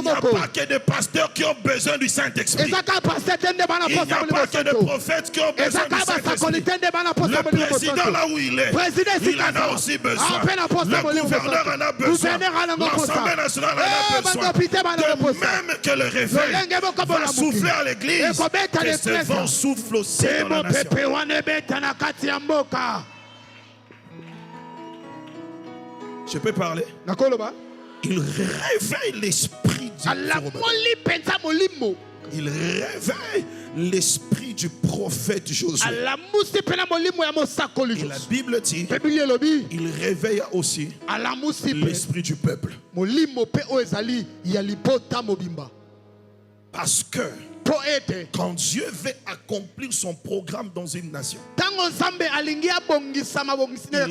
a pas que des pasteurs qui ont besoin du Saint-Esprit. Il n'y a pas que des prophètes qui ont besoin du Saint-Esprit. Le président là où il est, il en a aussi besoin. Le gouverneur en a besoin. L'Assemblée nationale en a besoin. De même que le réveil va souffler à l'église, que ce vent souffle aussi. Je peux parler? Il réveille l'esprit du Il réveille l'esprit du prophète Josué. Et la Bible dit, il réveille aussi l'esprit du peuple. Parce que quand Dieu veut accomplir son programme dans une nation, il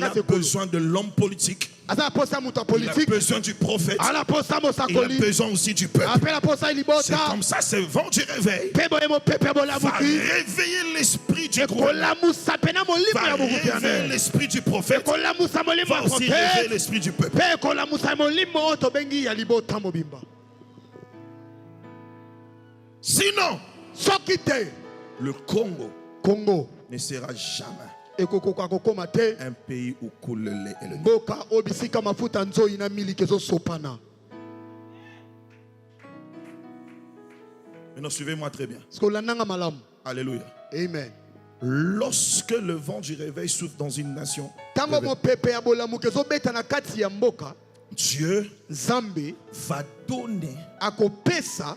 a besoin de l'homme politique. Il a besoin du prophète. Il a besoin aussi du peuple. C'est comme ça, ce vent du réveil va réveiller l'esprit du groupe, va réveiller l'esprit du prophète, va aussi réveiller l'esprit du peuple. Sinon, le Congo ne sera jamais un pays où coule le lait et le miel. Maintenant, suivez-moi très bien. Alléluia. Amen. Lorsque le vent du réveil souffle dans une nation, Dieu va donner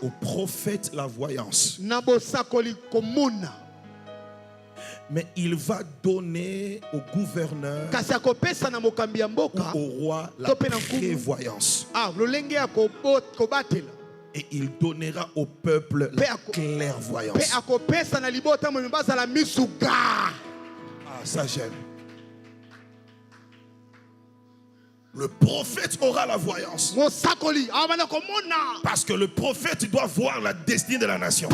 au prophète la voyance. Mais il va donner au gouverneur ou au roi la prévoyance. Et il donnera au peuple la clairvoyance. Ah, ça j'aime. Le prophète aura la voyance. Parce que le prophète doit voir la destinée de la nation.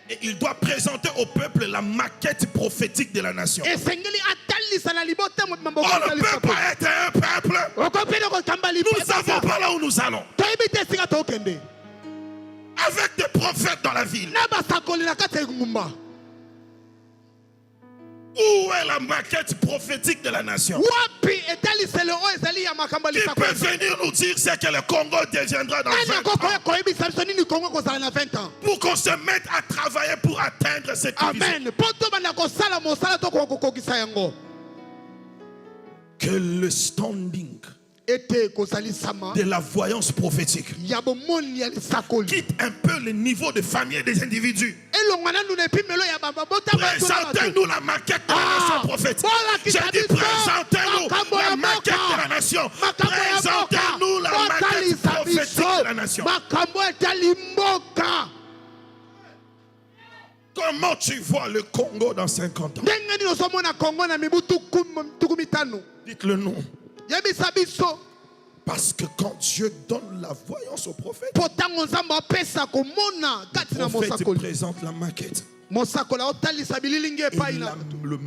Et il doit présenter au peuple la maquette prophétique de la nation. On ne peut pas être un peuple. Nous ne savons pas là où nous allons. Avec des prophètes dans la ville. Où est la maquette prophétique de la nation? Wapi etaliselo oyo ezali ya makambo Qui peut venir nous dire c'est que le Congo deviendra dans 20 ans? koyebisa biso nini Congo kozala na 20 ans? Pour qu'on se mette à travailler pour atteindre cette vision. Amen. Po tobanda kosala mosala to kokokisa yango. Que le standing Ete kozalisama de la voyance prophétique ya bomoni ya lisakoli. quitte un peu le niveau de famille et des individus. Elongana nous ne pimelo ya baba bota Présentez-nous la maquette de la nation prophétique. J'ai dit présentez-nous la maquette de la nation. Présentez-nous la maquette prophétique de la nation. Makambo etali mboka. Comment tu vois le Congo dans 50 ans? Ndenge nini osomona Congo na mibutu tukumitano? Dites-le nous. Yebisa biso. Parce que quand Dieu donne la voyance au prophète, Potango nzamba opesa komona kati na le prophète mosakoli. présente la maquette. Mosakola otalisa bililingi Et epai na le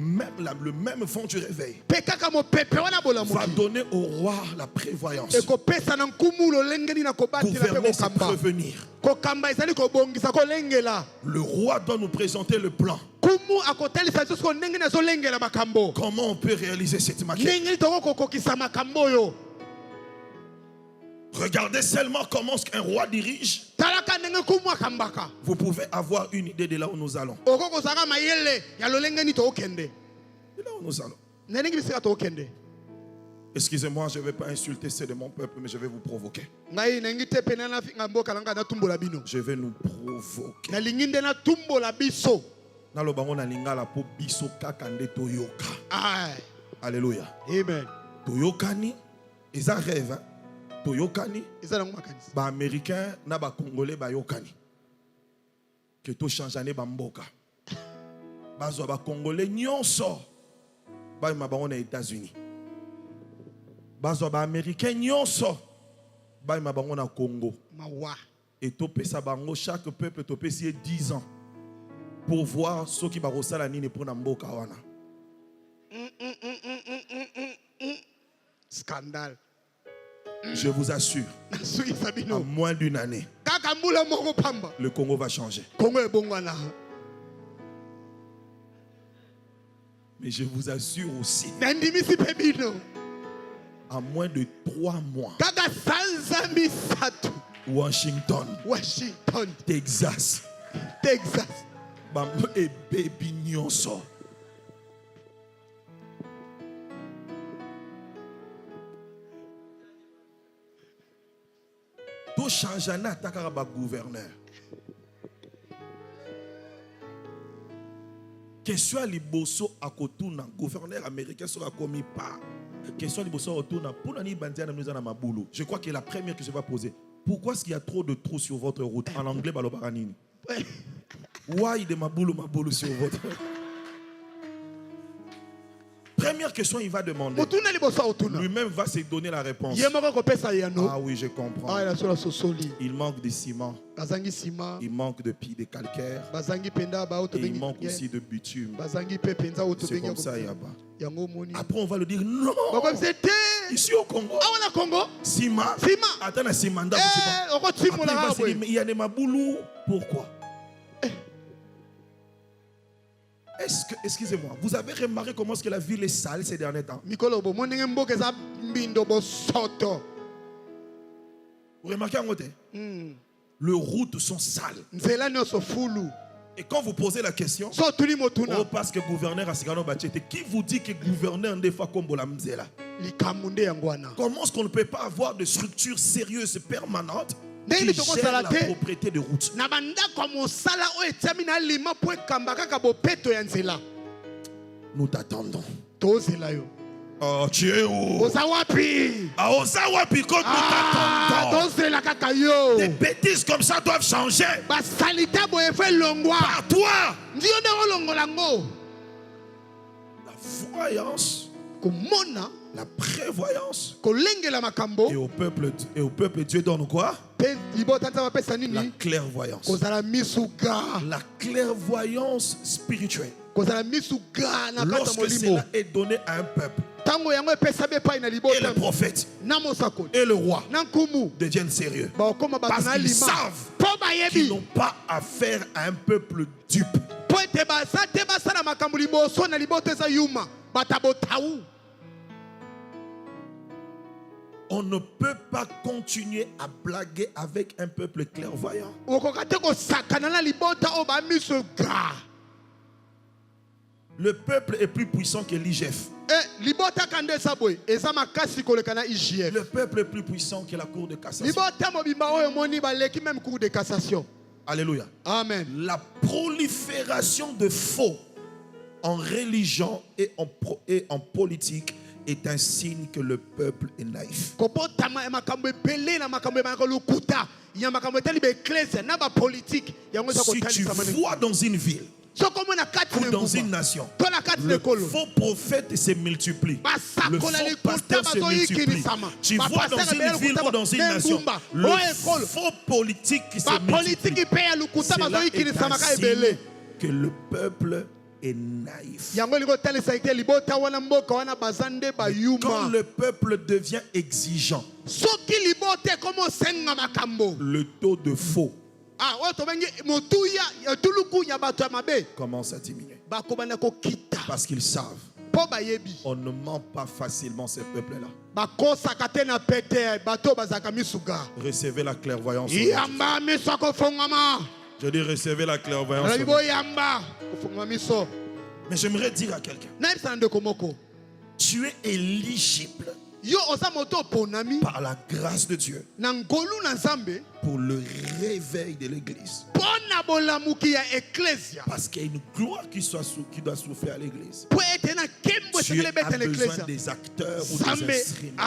même vent du réveil pe kaka mopepe wana bola va moki. donner au roi la prévoyance. Ekopesa na nkumu lolenge nini na kobatela pe Gouverner, c'est kokamba. prévenir. Kokamba ezali kobongisa kolengela. Le roi doit nous présenter le plan. Kumu akotalisa biso ko ndenge na zolengela makambo. Comment on peut réaliser cette maquette? Ndenge ni toko kokokisa makambo yo. Regardez seulement comment un roi dirige. Talaka ndenge kumu akambaka. Vous pouvez avoir une idée de là où nous allons. Okoko saka mayele ya lolenge ni to okende. De là où nous allons. Ndenge bisika to okende. Excusez-moi, je ne vais pas insulter ceux de mon peuple, mais je vais vous provoquer. Ngai nengi te pena na finga mboka langa na tumbola bino. Je vais nous provoquer. Na linginde na tumbola biso. Nalobango na lingala po biso kaka nde toyoka. Aye. Alléluia. Amen. Toyokani, ils en rêvent. Hein? Toyokani, Eza na makanisi. ba américain na ba congolais ba yokani. Que to changeane ba mboka. Bazo ba congolais nyonso. Ba mabango na États-Unis. Bazo ba américain nyonso. Ba mabango na Congo. Mawa. Et to pesa bango chaque peuple to pesi 10 ans pour voir ce qui va resala nini pour na mboka wana. Scandale. Je vous assure, en moins d'une année, le Congo va changer. Mais je vous assure aussi, en moins de 3 mois, Washington, Texas, et baby nyonso. Tout change à n'attaquer ba gouverneur. Question liboso akotuna gouverneur américain sera commis pas. Question liboso akotuna pour nani bandia na mizana mabulu. Je crois que la première que je vais poser. Pourquoi est-ce qu'il y a trop de trous sur votre route? En anglais balobaranini. Why de mabulu sur votre route? Première question, il va demander. Lui-même va se donner la réponse. Ah oui, je comprends. Il manque de ciment. Il manque de pieds de calcaire. Et il manque aussi de bitume. C'est comme ça, Yaba. Après, on va lui dire non. Ici au Congo. Ciment. Attends, ciment. Après, il va se dire, mais il y a des maboulous. Pourquoi? Excusez-moi, vous avez remarqué comment est-ce que la ville est sale ces derniers temps? Vous remarquez en côté? Les routes sont sales. Et quand vous posez la question, oh, parce que gouverneur a sigano bachete, qui vous dit que gouverneur ne fait comme la mzela? Comment est-ce qu'on ne peut pas avoir de structure sérieuse permanente qui gère la propriété de route? Nous t'attendons. Oh, tu es où? Ah, Osawapi, quand nous t'attendons. Des bêtises comme ça doivent changer. Par toi. La voyance, la prévoyance. Et au peuple, Dieu donne quoi? La clairvoyance. La clairvoyance spirituelle. Lorsque cela est donné à un peuple, et le prophète et le roi deviennent sérieux. Parce qu'ils savent qu'ils n'ont pas affaire à un peuple dupe. te baza te basala makambo liboso na liboto eza yuma batabotau. On ne peut pas continuer à blaguer avec un peuple clairvoyant. Okokate ko sakana na libota o ba miso ga. Le peuple est plus puissant que l'IGF. Libota kande saboy eza makasi koleka na IGF. Le peuple est plus puissant que la cour de cassation. Libota mobimba oyo moni baleki même cour de cassation. Alléluia. Amen. La prolifération de faux en religion et en politique est un signe que le peuple est naïf. Kopotama makambo ebele na makambo ya lukuta ya makambo etali be ecclesia na ba politique yango eza Si tu vois dans une ville ou dans une nation, le faux prophète se multiplie, le faux pasteur se multiplie. Tu vois dans une ville ou dans une nation, le faux politique se multiplie. Cela est un signe que le peuple est naïf. Quand le peuple devient exigeant, le taux de faux commence à diminuer. Parce qu'ils savent, on ne ment pas facilement ces peuples-là. Recevez la clairvoyance. Je dis recevez la clairvoyance. Mais j'aimerais dire à quelqu'un, tu es éligible par la grâce de Dieu pour le réveil de l'église. Parce qu'il y a une gloire qui doit souffler à l'église. Tu as besoin des acteurs ou des instruments.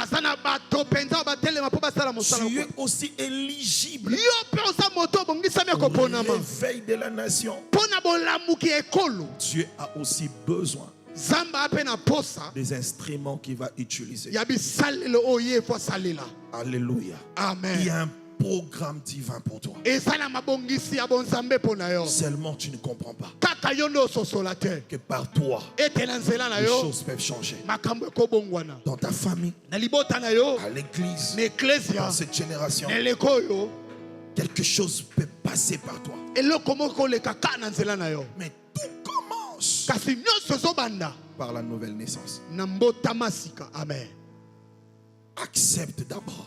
Tu es aussi éligible pour le réveil de la nation. Tu as aussi besoin des instruments qu'il va utiliser. Alléluia. Amen. Il y a un programme divin pour toi. Seulement tu ne comprends pas que par toi, les choses peuvent changer. Dans ta famille, à l'église, dans cette génération, quelque chose peut passer par toi. Mais tout commence par la nouvelle naissance. Amen. Accepte d'abord.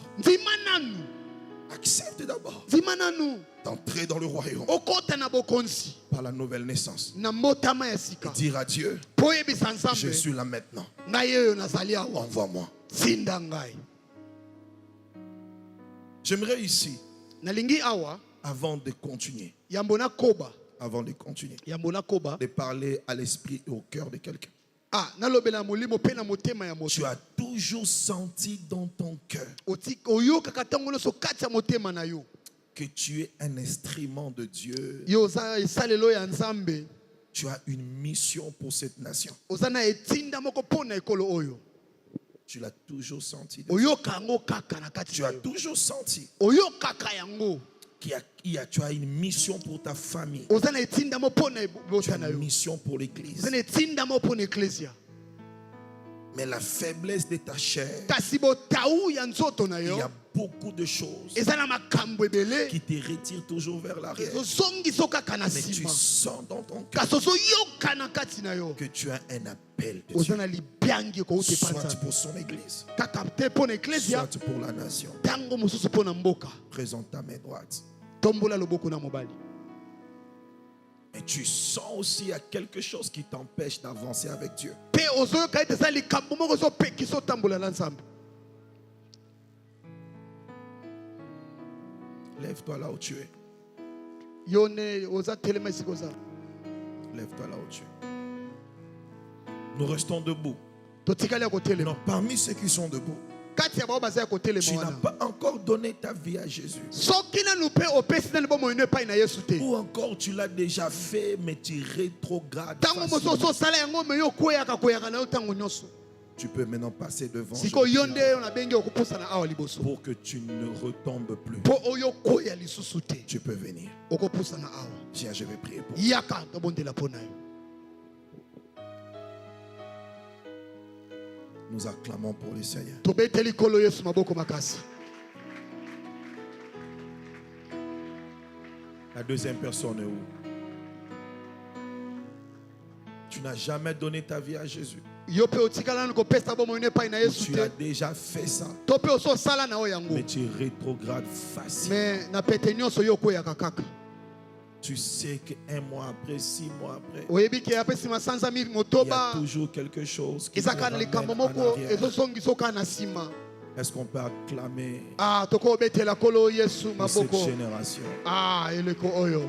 Accepte d'abord d'entrer dans le royaume par la nouvelle naissance. Et dire à Dieu, je suis là maintenant. Envoie-moi. J'aimerais ici, avant de continuer, de parler à l'esprit et au cœur de quelqu'un. Tu as toujours senti dans ton cœur que tu es un instrument de Dieu. Tu as une mission pour cette nation. Tu l'as toujours senti. Tu as toujours senti tu as une mission pour ta famille. Tu as une mission pour l'église. Mais la faiblesse de ta chair, il y a beaucoup de choses qui te retirent toujours vers l'arrière. Mais tu sens dans ton cœur que tu as un appel de Dieu, soit pour son église, soit pour la nation. Présente ta main droite. Mais tu sens aussi qu'il y a quelque chose qui t'empêche d'avancer avec Dieu. Lève-toi là où tu es. Lève-toi là où tu es. Nous restons debout. Non, parmi ceux qui sont debout, tu n'as pas encore donné ta vie à Jésus. Ou encore tu l'as déjà fait, mais tu rétrogrades. Tu peux maintenant passer devant Jésus pour que tu ne retombes plus. Tu peux venir. Viens, je vais prier pour toi. Nous acclamons pour le Seigneur. La deuxième personne est où? tu n'as jamais donné ta vie à Jésus, yo pe otikala na kopesa bomo ne pa na Yesu tu as te déjà fait ça, to pe oso sala na o yango mais tu rétrogrades facile. mais na pete nyonso yo ko ya kakaka Tu sais qu'un mois après, 6 mois après, oyebi ke apesi masanza mi il y a motoba toujours quelque chose qui te ezaka na ramène likambo en moko arrière. ezosongiso ka na sima. Est-ce qu'on peut acclamer Ah, toko betela kolo Yesu pour cette maboko. génération? Ah, eleko oyo.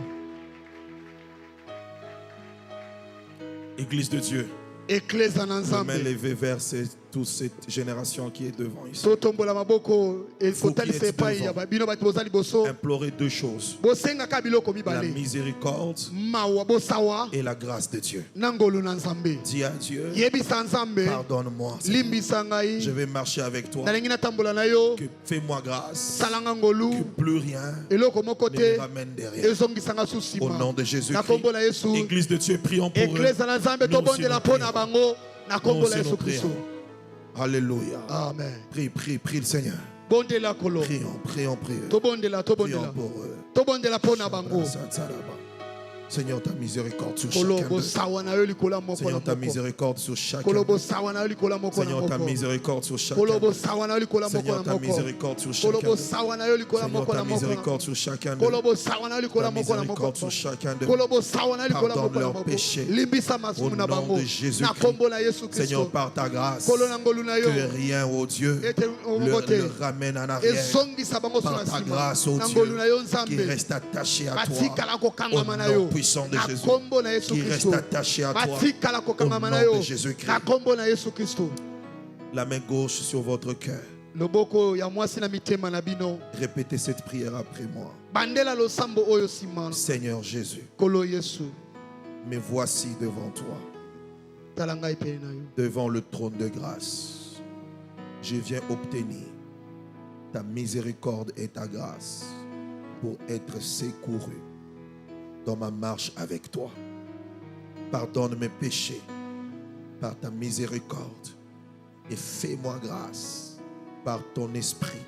Église de Dieu, Ekleza na je main nzambe. levée vers toute cette génération qui est devant ici. Totombola maboko ekotali Vous qui se êtes pai devant. ya babino bati bozali boso. Implorer deux choses, Bosenga ka biloko la mibale. miséricorde Mawa bosawa et la grâce de Dieu. nangolo na nzambe. Dis à Dieu, Yebisa nzambe. pardonne-moi, Seigneur. Limbisa Je ngai. vais marcher avec toi. Nalingi natambola na yo. Que fais-moi grâce, Salanga que ngolu. plus rien Eloko moko ne me te. ramène derrière. Ezongisanga Au susima. nom de Na Jésus-Christ, kombo na Yesu. Église de Dieu, prions pour eux. Ekleza na nzambe Nous aussi, tobondela nous pona prions. bango. Na Nous kombo aussi, na nous Yesu Kristo. prions. Alléluia. Amen. Prie, prie, prie le Seigneur. Bondela kolo. Prions, prions, prions. Tobondela Prions tobondela. pour eux. Tobondela pona bango. Seigneur, ta miséricorde sur Kolo chacun d'eux. bosawa na yo likola moko na Seigneur, ta moko. miséricorde sur chacun Kolo d'eux. bosawa na yo likola moko na Seigneur, ta moko. miséricorde sur chacun Kolo d'eux. bosawa na yo likola moko Seigneur, na ta moko. miséricorde sur Kolo chacun d'eux. bosawa na yo likola Seigneur, moko ta na moko. miséricorde sur chacun d'eux. Kolo bosawa na yo likola Ta moko na moko. miséricorde sur chacun d'eux. Kolo bosawa na yo likola Pardonne moko na leurs moko. péchés. Limbisa Au masumu na nom bango. de Jésus-Christ. Na kombo na Yesu Seigneur, Kristo. par ta grâce, Kolo na ngolu na yo. que rien, oh Dieu, Ete le omogote. ramène en arrière. Ezongisa bango Par suna ta sima. grâce, oh Na Dieu, ngolu na yo qui nzambe. reste attaché à toi. Batikala kokangama na Au yo. nom puissant de Na Jésus. kombo na Yesu Qui reste Kristo. attaché à toi. Batikala Au kokangama na nom yo. de Jésus-Christ. Na kombo na Yesu Kristo. La main gauche sur votre cœur. Loboko ya mwasi na mitema na bino. Répétez cette prière après moi. Bandela losambo oyo sima. Seigneur Jésus, Kolo Yesu. me voici devant toi, Tala ngai pe na yo. devant le trône de grâce. Je viens obtenir ta miséricorde et ta grâce pour être secouru dans ma marche avec toi. Pardonne mes péchés par ta miséricorde et fais-moi grâce par ton esprit,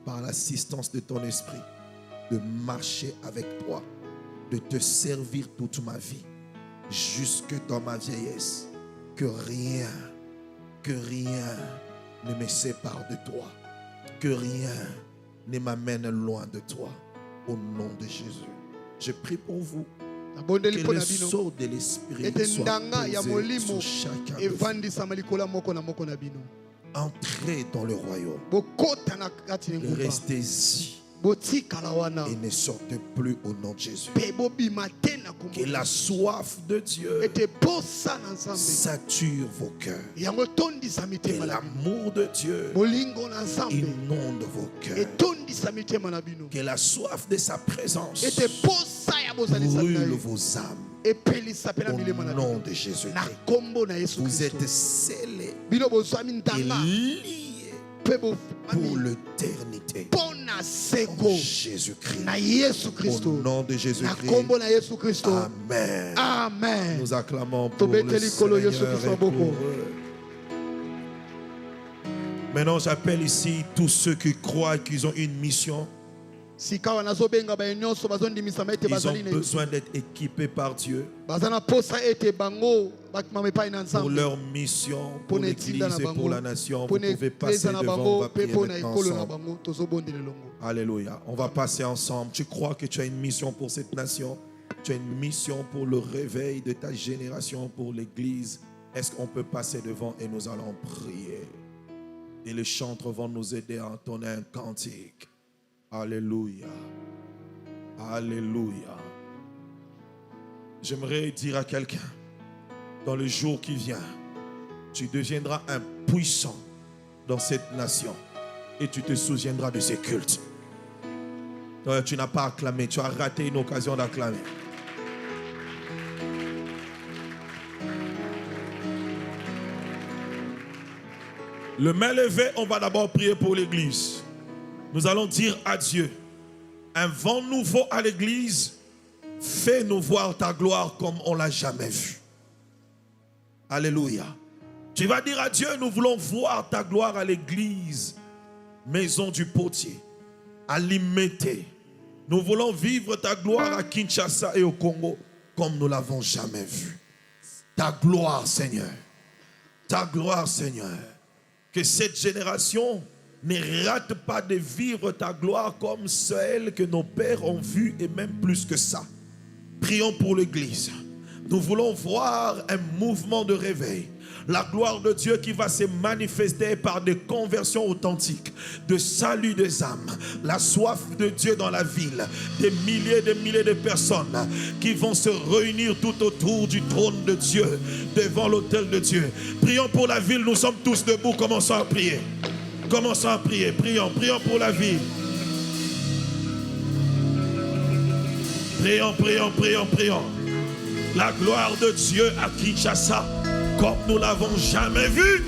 par l'assistance de ton esprit, de marcher avec toi, de te servir toute ma vie, jusque dans ma vieillesse. Que rien ne me sépare de toi, que rien ne m'amène loin de toi. Au nom de Jésus, je prie pour vous. Nabondeli Que po le na bino. sceau de l'esprit Ete soit ndanga ya posé molimo. sur chacun de vous. Evandisa malikola moko na moko na bino. Entrez dans le royaume, Bokota na kati na nguba. restez-y Botikala wana. et ne sortez plus au nom de Jésus. Pe bobima te na kombo. Que la soif de Dieu Ete posa na nzambe. sature vos cœurs. Yango tondisa Que mitema na bino. l'amour de Dieu Bolingo na nzambe. inonde vos cœurs. Etondisa mitema na bino. Que la soif de sa présence Ete posa ya bozalisa na brûle yo. vos âmes. Epelisa pe na Au milema na nom bino. de Na Jésus-Christ. kombo na Yesu Vous Kristo. êtes scellés Bino bozwami et ntanga. liés Pe pour bofami. l'éternité. Pona En seko. Jésus-Christ. Na Yesu Au Kristo. nom de Na Jésus-Christ. kombo na Yesu Kristo. Amen. Amen. Nous acclamons pour le Tobeteli kolo Yesu Seigneur Kristo et pour boko. eux. Maintenant, j'appelle ici tous ceux qui croient qu'ils ont une mission. Sika wana zobenga ba nyonso bazondimisa ete Ils ont bazali na besoin d'être équipés par Dieu bazana posa ete bango bakimama epai na pour nzambe leur mission, pour Pone l'Église etinda na et pour bango la nation. Vous pone pouvez passer ekleza na devant, on bango va pe prier pona maintenant ekolo na ensemble. bango tozobondela longo. Alléluia. On va passer ensemble. Tu crois que tu as une mission pour cette nation? Tu as une mission pour le réveil de ta génération, pour l'Église. Est-ce qu'on peut passer devant et nous allons prier? Et les chantres vont nous aider à entonner un cantique. Alléluia. Alléluia. J'aimerais dire à quelqu'un, dans le jour qui vient, tu deviendras un puissant dans cette nation et tu te souviendras de ces cultes. Tu n'as pas acclamé, tu as raté une occasion d'acclamer. Le main levée, on va d'abord prier pour l'Église. Nous allons dire à Dieu, un vent nouveau à l'Église, fais-nous voir ta gloire comme on ne l'a jamais vu. Alléluia. Tu vas dire à Dieu, nous voulons voir ta gloire à l'Église, maison du potier, à Limete. Nous voulons vivre ta gloire à Kinshasa et au Congo, comme nous ne l'avons jamais vu. ta gloire, Seigneur. Ta gloire, Seigneur. Que cette génération ne rate pas de vivre ta gloire comme celle que nos pères ont vue et même plus que ça. Prions pour l'Église. Nous voulons voir un mouvement de réveil. La gloire de Dieu qui va se manifester par des conversions authentiques, de salut des âmes, la soif de Dieu dans la ville, des milliers de personnes qui vont se réunir tout autour du trône de Dieu, devant l'autel de Dieu. Prions pour la ville, nous sommes tous debout, commençons à prier. Commençons à prier, prions pour la ville. Prions. La gloire de Dieu à Kinshasa, comme nous l'avons jamais vu.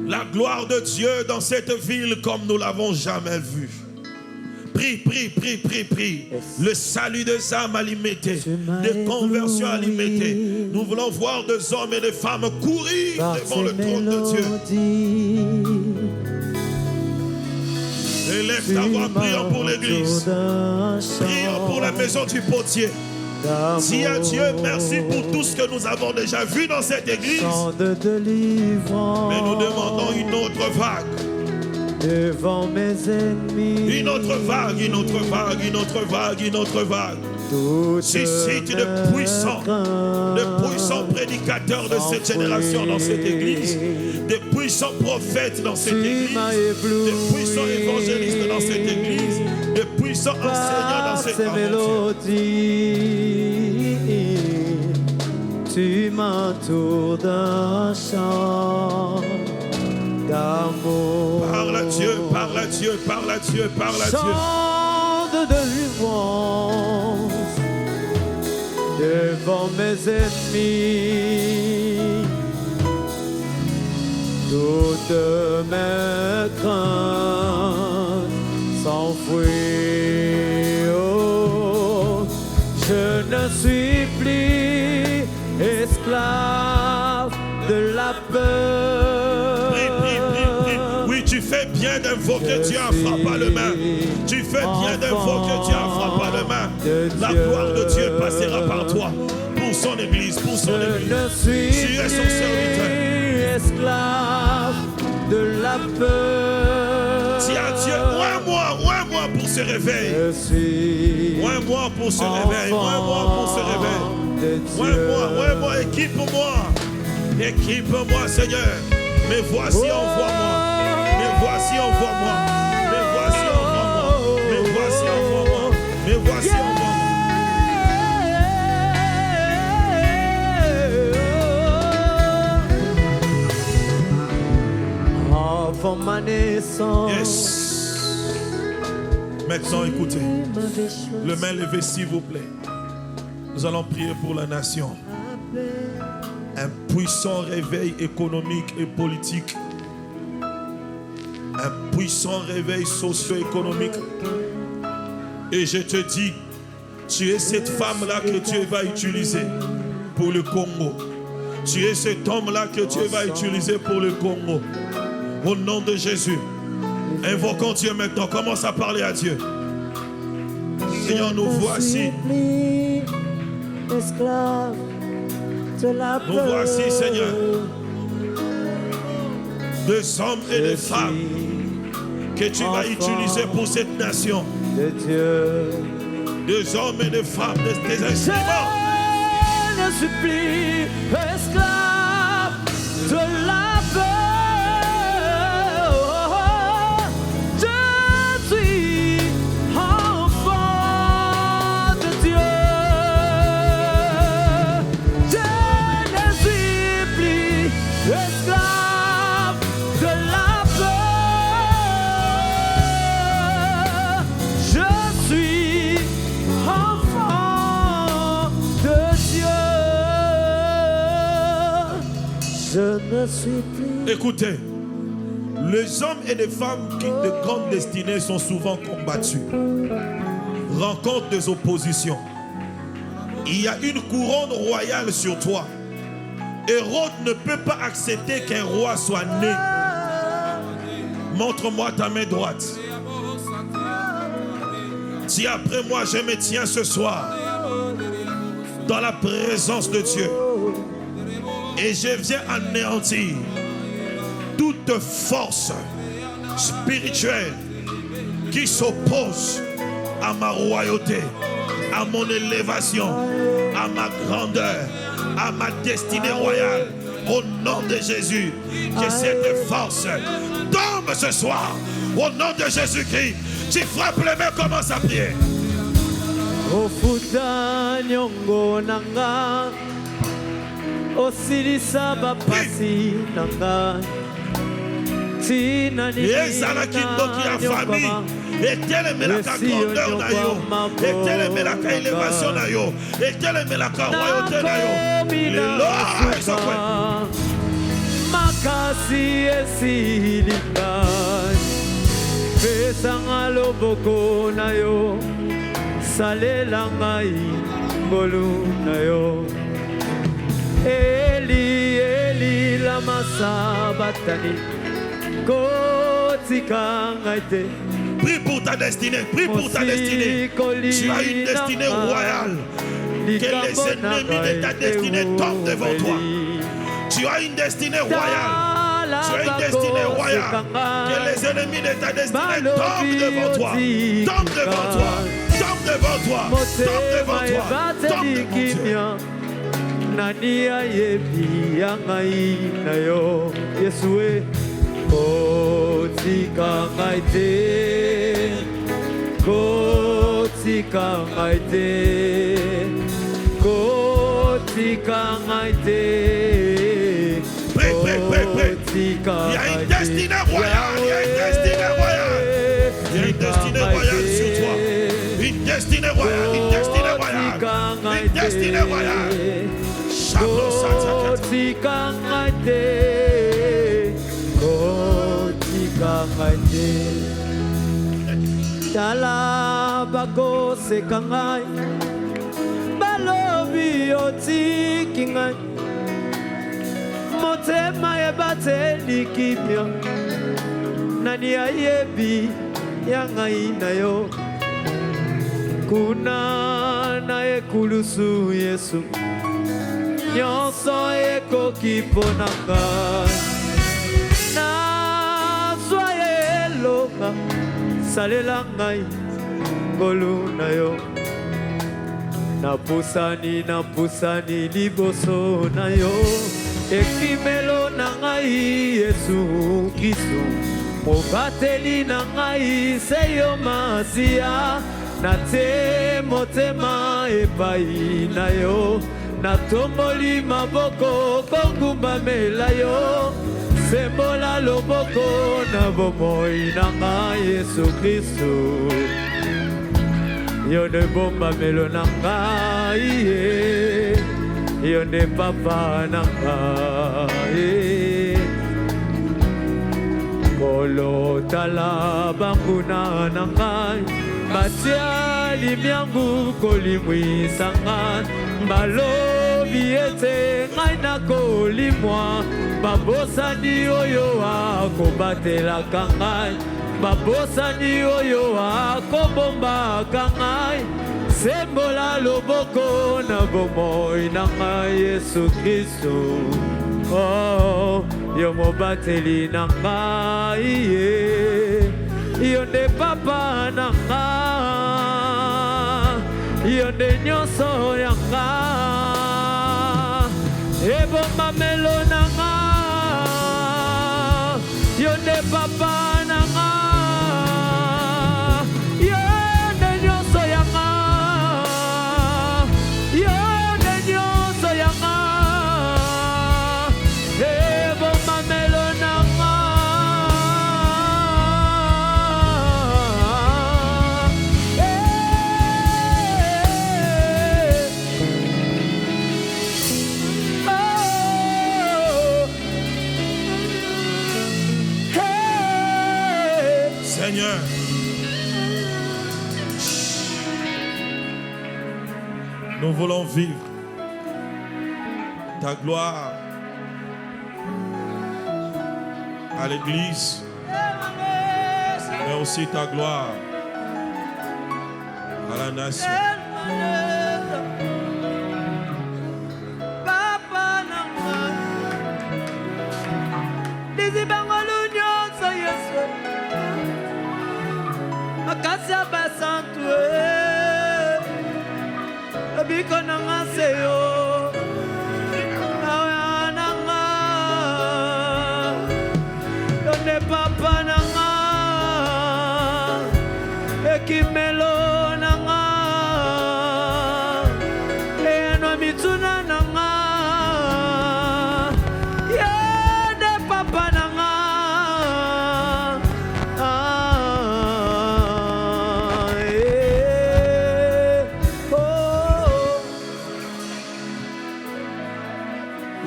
La gloire de Dieu dans cette ville comme nous l'avons jamais vu. Prie. Le salut des âmes alimentées, des conversions alimentées. Nous voulons voir des hommes et des femmes courir devant le trône de Dieu. Élève ta voix, prions pour l'église. Prions pour la maison du potier. Dis à Dieu merci pour tout ce que nous avons déjà vu dans cette église. Mais nous demandons une autre vague. Devant mes ennemis. Une autre vague. Suscite de puissants prédicateurs de cette génération dans cette église, de puissants prophètes dans cette église, de puissants évangélistes dans cette église, de puissants enseignants dans cette église. Tu m'entoures d'un chant d'amour. Parle à Dieu. Chant de délivrance devant mes ennemis. Toutes mes craintes s'enfuient. Oh, je ne suis plus esclave de la peur. Oui, tu fais bien d'invoquer Dieu en frappant le main. Tu fais bien d'invoquer Dieu en frappant le main. La gloire de Dieu passera par toi. Pour son église. Tu es son serviteur. Esclave de la peur. Dis à Dieu, oins-moi pour ce réveil. Oins-moi pour ce réveil. Oins-moi, équipe-moi, Seigneur. Mais voici, envoie-moi. Avant ma naissance. Yes. Maintenant, écoutez. Le main levée, s'il vous plaît. Nous allons prier pour la nation. Un puissant réveil économique et politique. Un puissant réveil socio-économique. Et je te dis, tu es cette femme-là que Dieu va utiliser pour le Congo. Tu es cet homme-là que Dieu va utiliser pour le Congo. Au nom de Jésus. Invoquons Dieu maintenant. Commence à parler à Dieu. Seigneur, nous voici. Esclave de la peur. Nous voici, Seigneur. Des hommes et des femmes que tu vas utiliser pour cette nation. Des hommes et des femmes, des instruments. Je ne suis plus esclave de la peur. Je suis enfant de Dieu. Je ne suis plus esclave de la peur. Je suis enfant de Dieu. Je ne suis plus. Écoutez, les hommes et les femmes de grande destinée sont souvent combattus, rencontrent des oppositions. Il y a une couronne royale sur toi. Hérode ne peut pas accepter qu'un roi soit né. Montre-moi ta main droite. Si après moi je me tiens ce soir dans la présence de Dieu et je viens anéantir toute force spirituelle qui s'oppose à ma royauté, à mon élévation, à ma grandeur, à ma destinée royale, au nom de Jésus, que cette force tombe ce soir. Au nom de Jésus-Christ, tu frappes les mains, commence à prier. Ofuta nyongo nanga, osilisa bapasi nanga. ezalaki ndoki ya famille etelemelaka grandeur na yo, etelemelaka élévation na yo, etelemelaka royauté na yo. Lelo ezokwe makasi esilinga, pesanga loboko na yo, salela ngai ngolu na yo. Eli, Eli, lama sabatani. Prie pour ta destinée, prie pour ta destinée. Tu as une destinée royale. Que les ennemis de ta destinée tombent devant toi. Tu as une destinée royale. Tu as une destinée royale. Que les ennemis de ta destinée tombent devant toi. Tombent devant toi. Tombent devant toi. Tombent devant toi. Tombent devant toi. Nani ayebi yangai na yo Yesue kotika ngaite kotika ngaite kotika ngaite. Il y a une destinée royale. Il y a une destinée royale. Il y a une destinée royale sur toi. Une destinée royale. Une destinée royale. Une destinée royale. Kotika ngaite, kotika ngaite. Tala bako sekangai, balobi otiki ngai. Motema ebate likimya, nani ayebi yangai na yo. Kuna na ekulusu Yesu. Nyonso ekoki mpo na ngai, nazwa elonga, salela ngai ngolu na yo. Napusani liboso na yo, ekimelo na ngai Yesu Kristo. Mobateli na ngai se yo Masia, nate motema epai na yo. Natomboli maboko kongumba melayo, sembola loboko na bomoi na ngai Yesu Kristo. Yo ne bomba melo na ngai, yo ne papa na ngai. Kolo tala banguna na ngai, batia limyangu kolimwisa ngai. Balobi ete ngai nakolimwa, babosani oyo akobatelaka ngai, babosani oyo akobombaka ngai. Sembola loboko na bomoi na ngai Yesu Kristo. Oh, yo mobateli na ngai, yo nde papa na ngai, yo nde nyonso yanga. Ebomba melo na ngai, yo nde papa na ngai, yo nde nyonso yanga, yo nde nyonso yanga. Ebomba melo na Seigneur, nous voulons vivre ta gloire à l'église, mais aussi ta gloire la nation. Papa nanga Dizibangolo nyonso Yesu Makasi ya basantwe Lobiko nanga seyo Nawe nanga Yone papa nanga Ekimelo nanga Eyanwa mituna nanga Yone papa nanga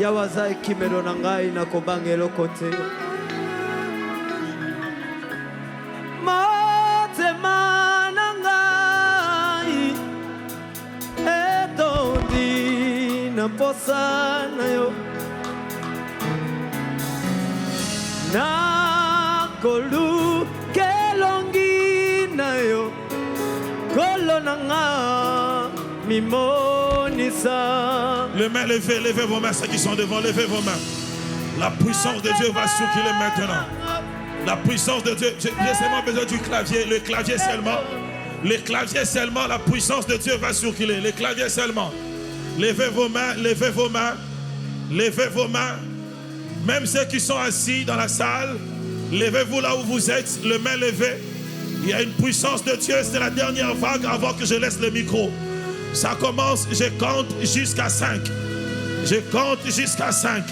Yawaza ekimelo nanga ina kobangelo kote Posa na yo na kolu kelongi na yo kolo nanga mimonisa. Les mains levées, levez vos mains, ceux qui sont devant, levez vos mains. La puissance de Dieu va circuler maintenant. La puissance de Dieu, j'ai seulement besoin du clavier, le clavier seulement. Le clavier seulement, la puissance de Dieu va circuler. Le clavier seulement. Levez vos mains, levez vos mains, levez vos mains. Même ceux qui sont assis dans la salle, levez-vous là où vous êtes, les mains levées. Il y a une puissance de Dieu, c'est la dernière vague avant que je laisse le micro. Ça commence, je compte jusqu'à 5. Je compte jusqu'à 5.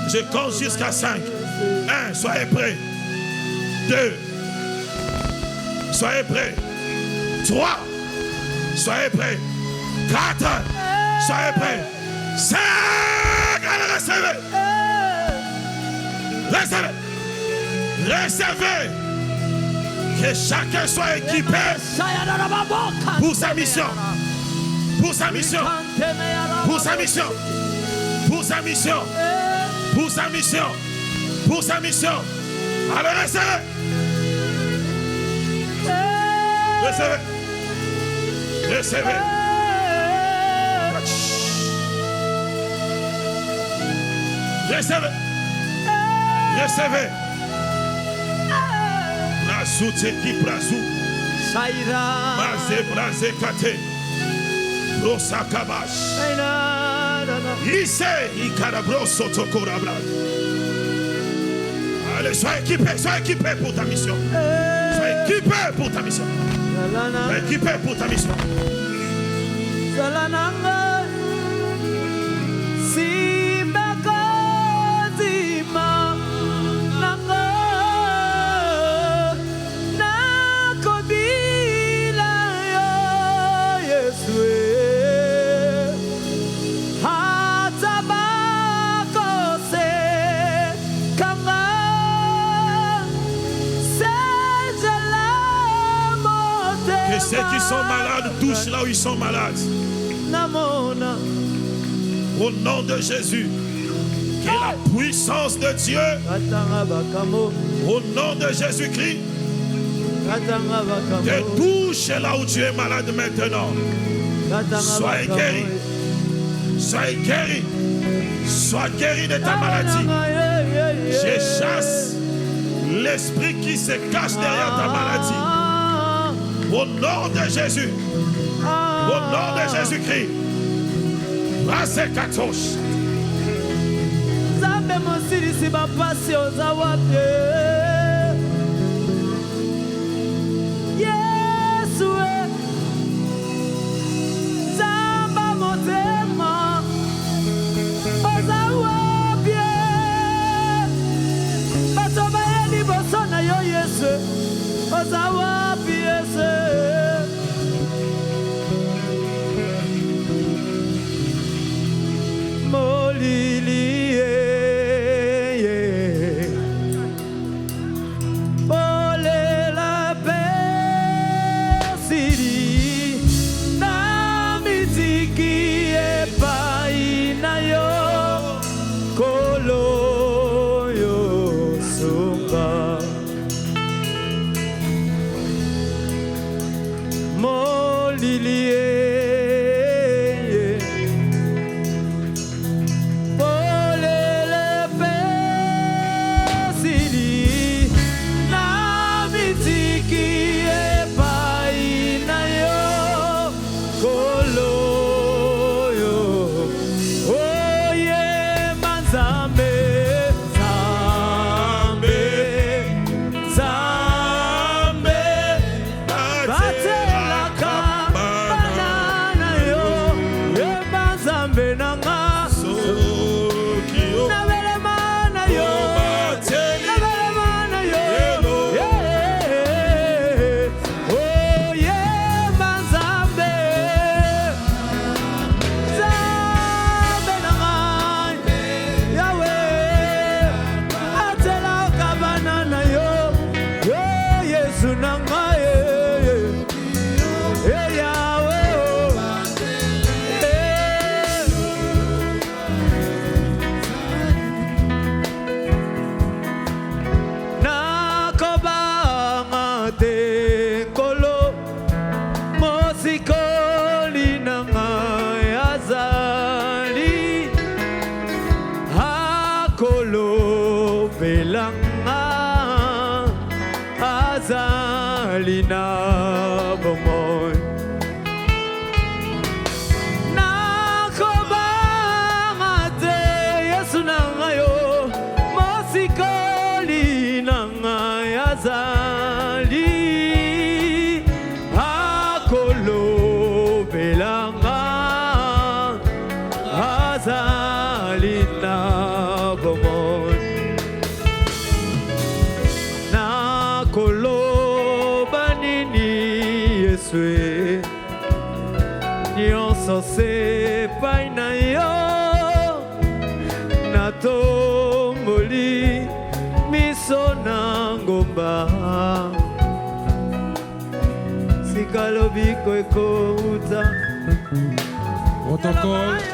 Je compte jusqu'à 5. 1, soyez prêts. 2, soyez prêts. 3, soyez prêts. 4, soyez prêts. 5, allez, recevez. Recevez. Recevez. Que chacun soit équipé pour sa mission. Pour sa mission. Pour sa mission. Pour sa mission. Pour sa mission. Pour sa mission. Allez, recevez. Recevez. Recevez. Recevez. Recevez. Brazou teki brazou. Maze braze kate. Rosa kabash. Isse ikarabroso tokorabla. Allez, sois équipé pour ta mission. Sois équipé pour ta mission. Sois équipé pour ta mission. Que ceux qui sont malades touchent là où ils sont malades. Au nom de Jésus, que la puissance de Dieu, au nom de Jésus-Christ, te touche là où tu es malade maintenant. Sois guéri. Sois guéri. Sois guéri de ta maladie. Je chasse l'esprit qui se cache derrière ta maladie. Au nom de Jésus. Au nom de Jésus-Christ. Rase katosh. Zambe mosiri si bapasi ozawape. Yesu Zamba motema ozawape. Basoba yeli bosona yo Yesu ozawape Yesu.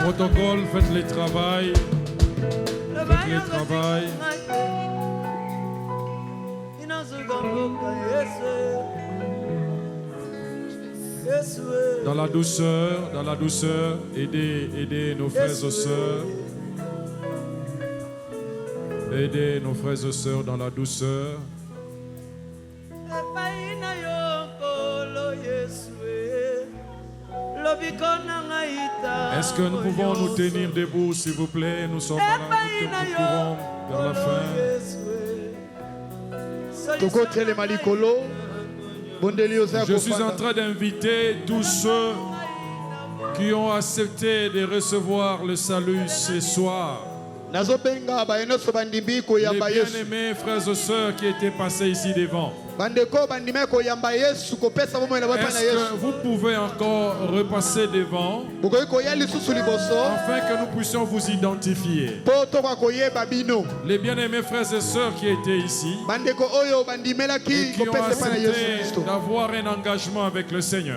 Protocole, faites les travail. Faites les travail. Dans la douceur, aidez nos frères et sœurs. Aidez nos frères et sœurs dans la douceur. Est-ce que nous pouvons nous tenir debout, s'il vous plaît? Nous sommes nous courons vers la fin. Je suis en train d'inviter tous ceux qui ont accepté de recevoir le salut ce soir. Les bien-aimés frères et sœurs qui étaient passés ici devant. Est-ce que vous pouvez encore repasser devant afin que nous puissions vous identifier? Les bien-aimés frères et sœurs qui étaient ici et qui ont accepté d'avoir un engagement avec le Seigneur,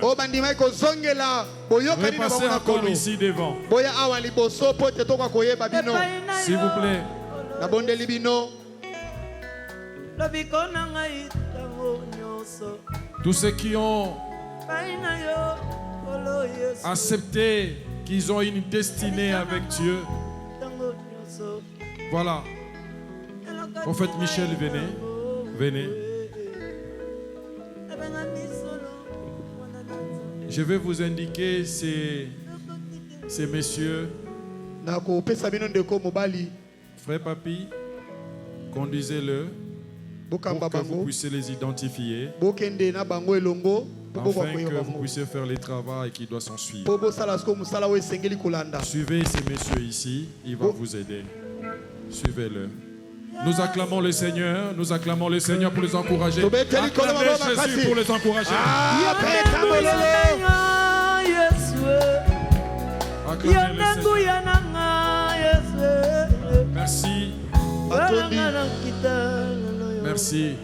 repassez encore ici devant. S'il vous plaît. Tous ceux qui ont accepté qu'ils ont une destinée avec Dieu. Voilà. Prophète Michel, venez. Je vais vous indiquer ces messieurs. Frère Papi, conduisez-le pour que vous puissiez les identifier, afin que vous puissiez faire les travaux qui doivent s'en suivre. Suivez ces messieurs ici, il va vous aider. Suivez-le. Nous acclamons le Seigneur pour les encourager. Acclamez Jésus pour les encourager. Acclamez le Seigneur. Merci. Merci.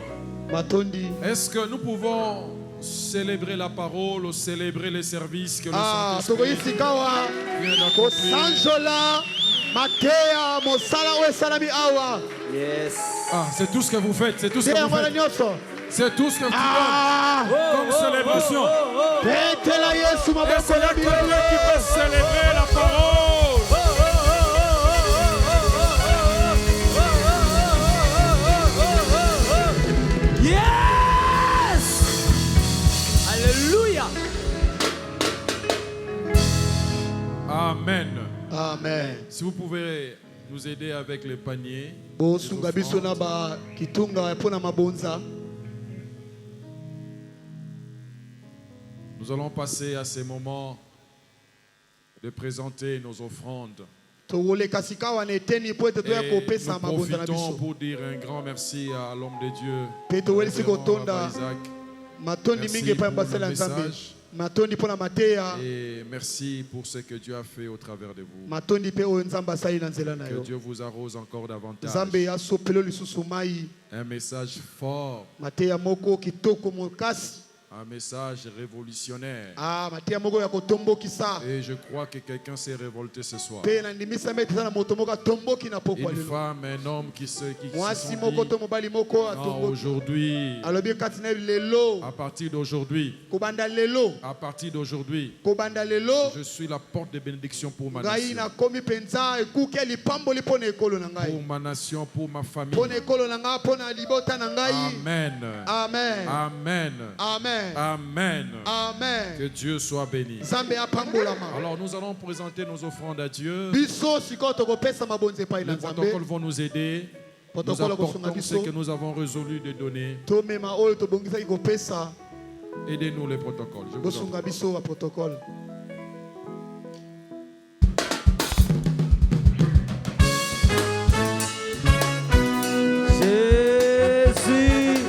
Est-ce que nous pouvons célébrer la parole ou célébrer les services que le Saint-Esprit vient d'accomplir? Yes. Ah, c'est tout ce que vous faites. C'est tout ce que vous faites. C'est tout ce que tu donnes comme célébration. Et c'est là que tu peux célébrer la parole. Yes! Alléluia! Amen. Amen. Si vous pouvez nous aider avec les paniers. Nous allons passer à ces moments de présenter nos offrandes. Et nous profitons pour dire un grand merci à l'homme de Dieu, Isaac. Merci pour le message. Et merci pour ce que Dieu a fait au travers de vous. Que Dieu vous arrose encore davantage. Un message fort. Un message révolutionnaire. Et je crois que quelqu'un s'est révolté ce soir. Une femme, un homme qui se dit, non, aujourd'hui, à partir d'aujourd'hui, je suis la porte de bénédiction pour ma nation. Pour ma nation, pour ma famille. Amen. Amen. Amen. Amen. Amen. Amen. Que Dieu soit béni. Alors nous allons présenter nos offrandes à Dieu. Les protocoles vont nous aider. Nous apportons ce que nous avons résolu de donner. Aidez-nous les protocoles. Je vous en prie. Jésus,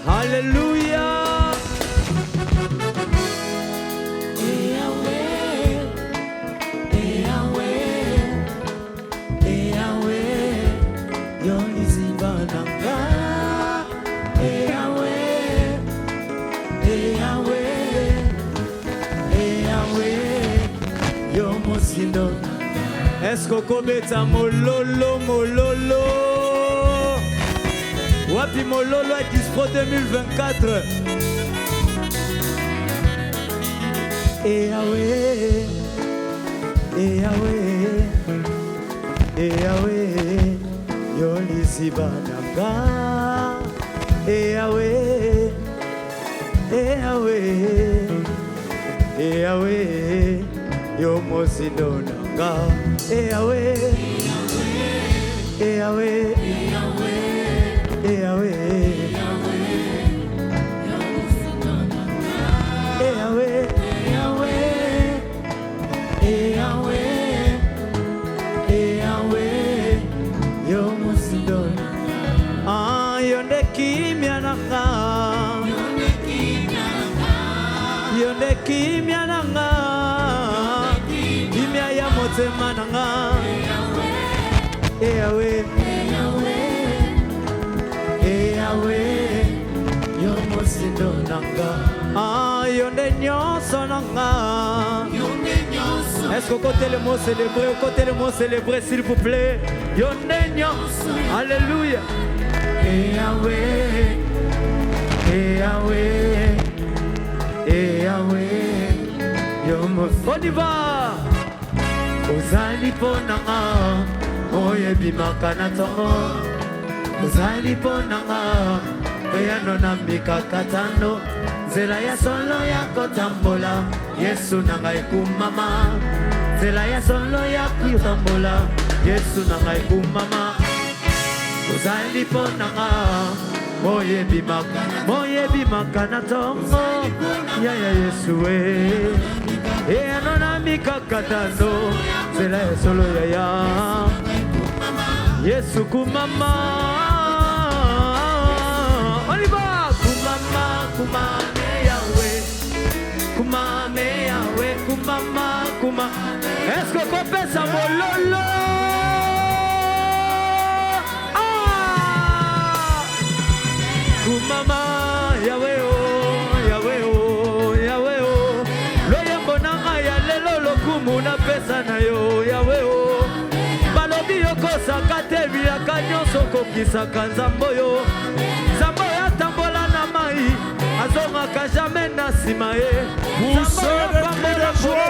Alléluia. Est-ce qu'on commet un mololo, mololo? Wapi mololo est Expo 2024. Et Yahweh, Yoli Sibananga. Et Yahweh, Yomo Sidonanga. Yahweh, Yahweh, Yonde kimya nanga, kimya ya motema nanga. Yahweh, yo mosindo nanga. Yonde nyonso nanga. Est-ce que côté le mot célébré, s'il vous plaît? Yonde nyonso, alléluia. Yahweh, on y va. Ozali ponanga, oye bimaka na tongo. Ozali ponanga, oyano na mikakatano. Zela ya solo ya kotambola, Yesu nanga ikumama. Zela ya solo ya kotambola, Yesu nanga ikumama. Ozali ponanga, moye bimaka na tongo. Ya Yesu anona mikakatano. Zela ya solo ya Yesu kumama. On y va. Kumame Yahweh, kumama. Est-ce que qu'on peut ça mololo? Kumama Yahweh loyembo nanga ya lelo lokumu na pesa na yo Yahweh balobi yokosaka te biyaka nyonso kokisaka nzambo yo nsima ye Poussez des cris de joie.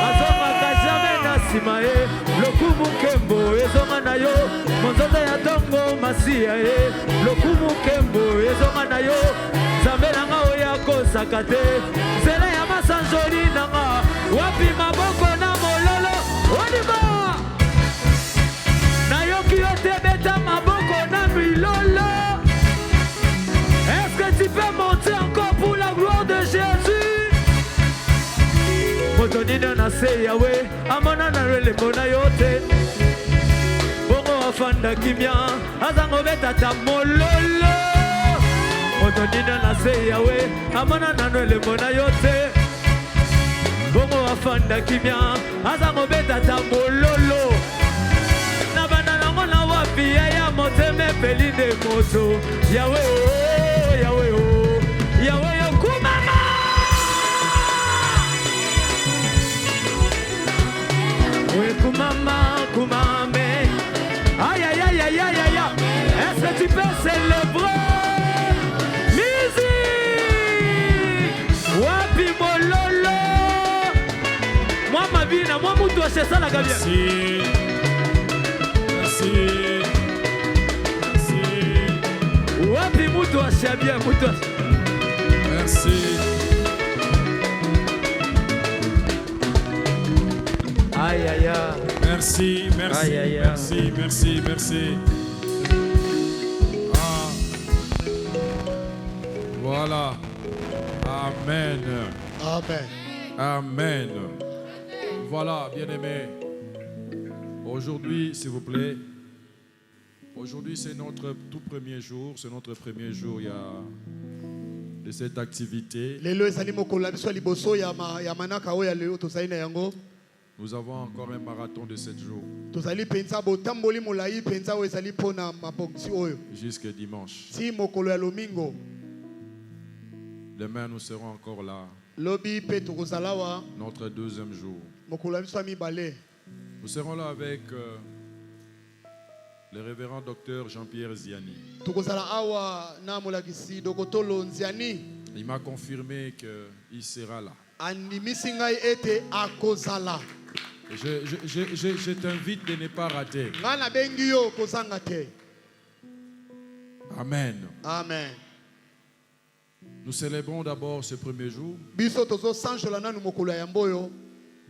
azongaka jamais na nsima ye lokumu nkembo ezonga na yo monzoto ya ntongo masiya ye lokumu nkembo ezonga na yo nzambe nanga oyo akosaka te nzela ya masanzoli nanga wapi maboko na mololo olima nayoki yo te beta maboko na milolo. Est-ce que tu peux monter encore pour la gloire de Jésus? Motonino na se yawe amona na relembo na yo te bongo afanda kimia azango betata mololo. Motonino na se yawe amona na relembo na yo te bongo afanda kimia azango betata mololo. Na bana nango na wapi ya moteme peli de moto yawe oh yawe oh yawe yo kumama we kumama kumame aïe aïe aïe aïe aïe aïe. Est-ce que tu peux célébrer musique wapi mololo moi ma vie na moi mutu c'est ça la gabia. Merci. Wapi mutu ashabia mutu. Merci. Aïe aïe aïe. Merci, merci, Aïe, aïe, aïe. merci, merci, merci. Ah. Voilà. Amen. Amen. Amen. Voilà, bien-aimés. Aujourd'hui, s'il vous plaît, aujourd'hui c'est notre tout premier jour, c'est notre premier jour de cette activité. Nous avons encore un marathon de 7 jours. Jusqu'à dimanche. Demain, nous serons encore là. Notre deuxième jour. Nous serons là avec le révérend docteur Jean-Pierre Ziani. Il m'a confirmé qu'il sera là. Je t'invite de ne pas rater. Amen. Amen. Nous célébrons d'abord ce premier jour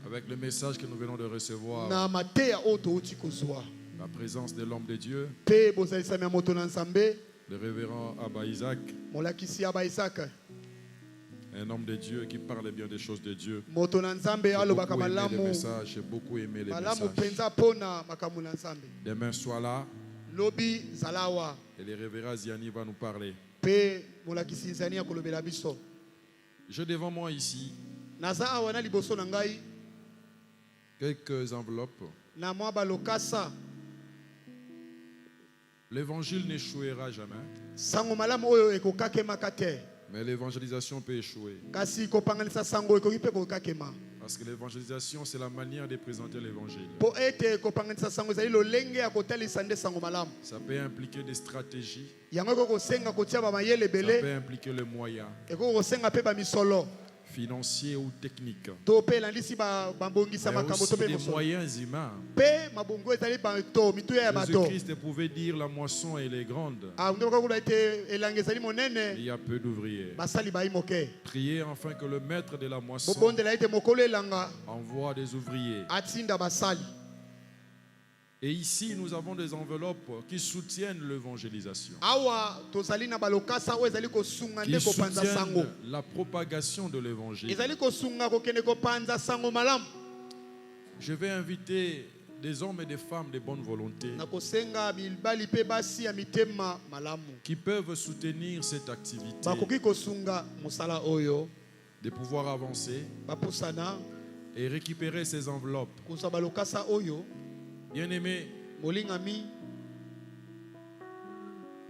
avec le message que nous venons de recevoir. La présence de l'homme de Dieu, le révérend Abba Isaac, un homme de Dieu qui parle bien des choses de Dieu. J'ai beaucoup aimé le message, j'ai beaucoup aimé les messages. Demain soir là, et le révérend Ziani va nous parler. J'ai devant moi ici quelques enveloppes. L'évangile n'échouera jamais. Mais l'évangélisation peut échouer. Parce que l'évangélisation, c'est la manière de présenter l'évangile. Ça peut impliquer des stratégies. Ça peut impliquer le moyen financier ou technique. Mais aussi des moyens humains. Jésus-Christ pouvait dire la moisson elle est grande. Il y a peu d'ouvriers. Priez afin que le maître de la moisson envoie des ouvriers. Et ici, nous avons des enveloppes qui soutiennent l'évangélisation, qui soutiennent la propagation de l'évangile. Je vais inviter des hommes et des femmes de bonne volonté qui peuvent soutenir cette activité, de pouvoir avancer et récupérer ces enveloppes. Bien-aimé,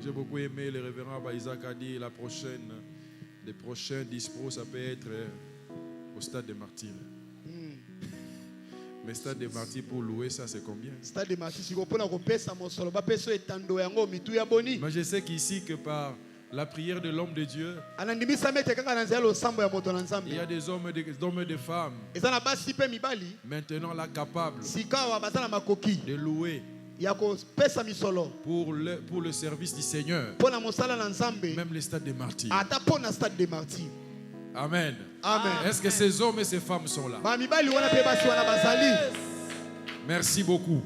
j'ai beaucoup aimé le révérend Abba Isaac a dit les prochains dispos, ça peut être au stade des martyrs. Mais stade des martyrs pour louer, ça c'est combien? Mais je sais qu'ici que par La prière de l'homme de Dieu. Il y a des hommes et des femmes maintenant là capables de louer pour le service du Seigneur. Même les stades des martyrs. Amen. Amen. Est-ce que ces hommes et ces femmes sont là? Merci beaucoup.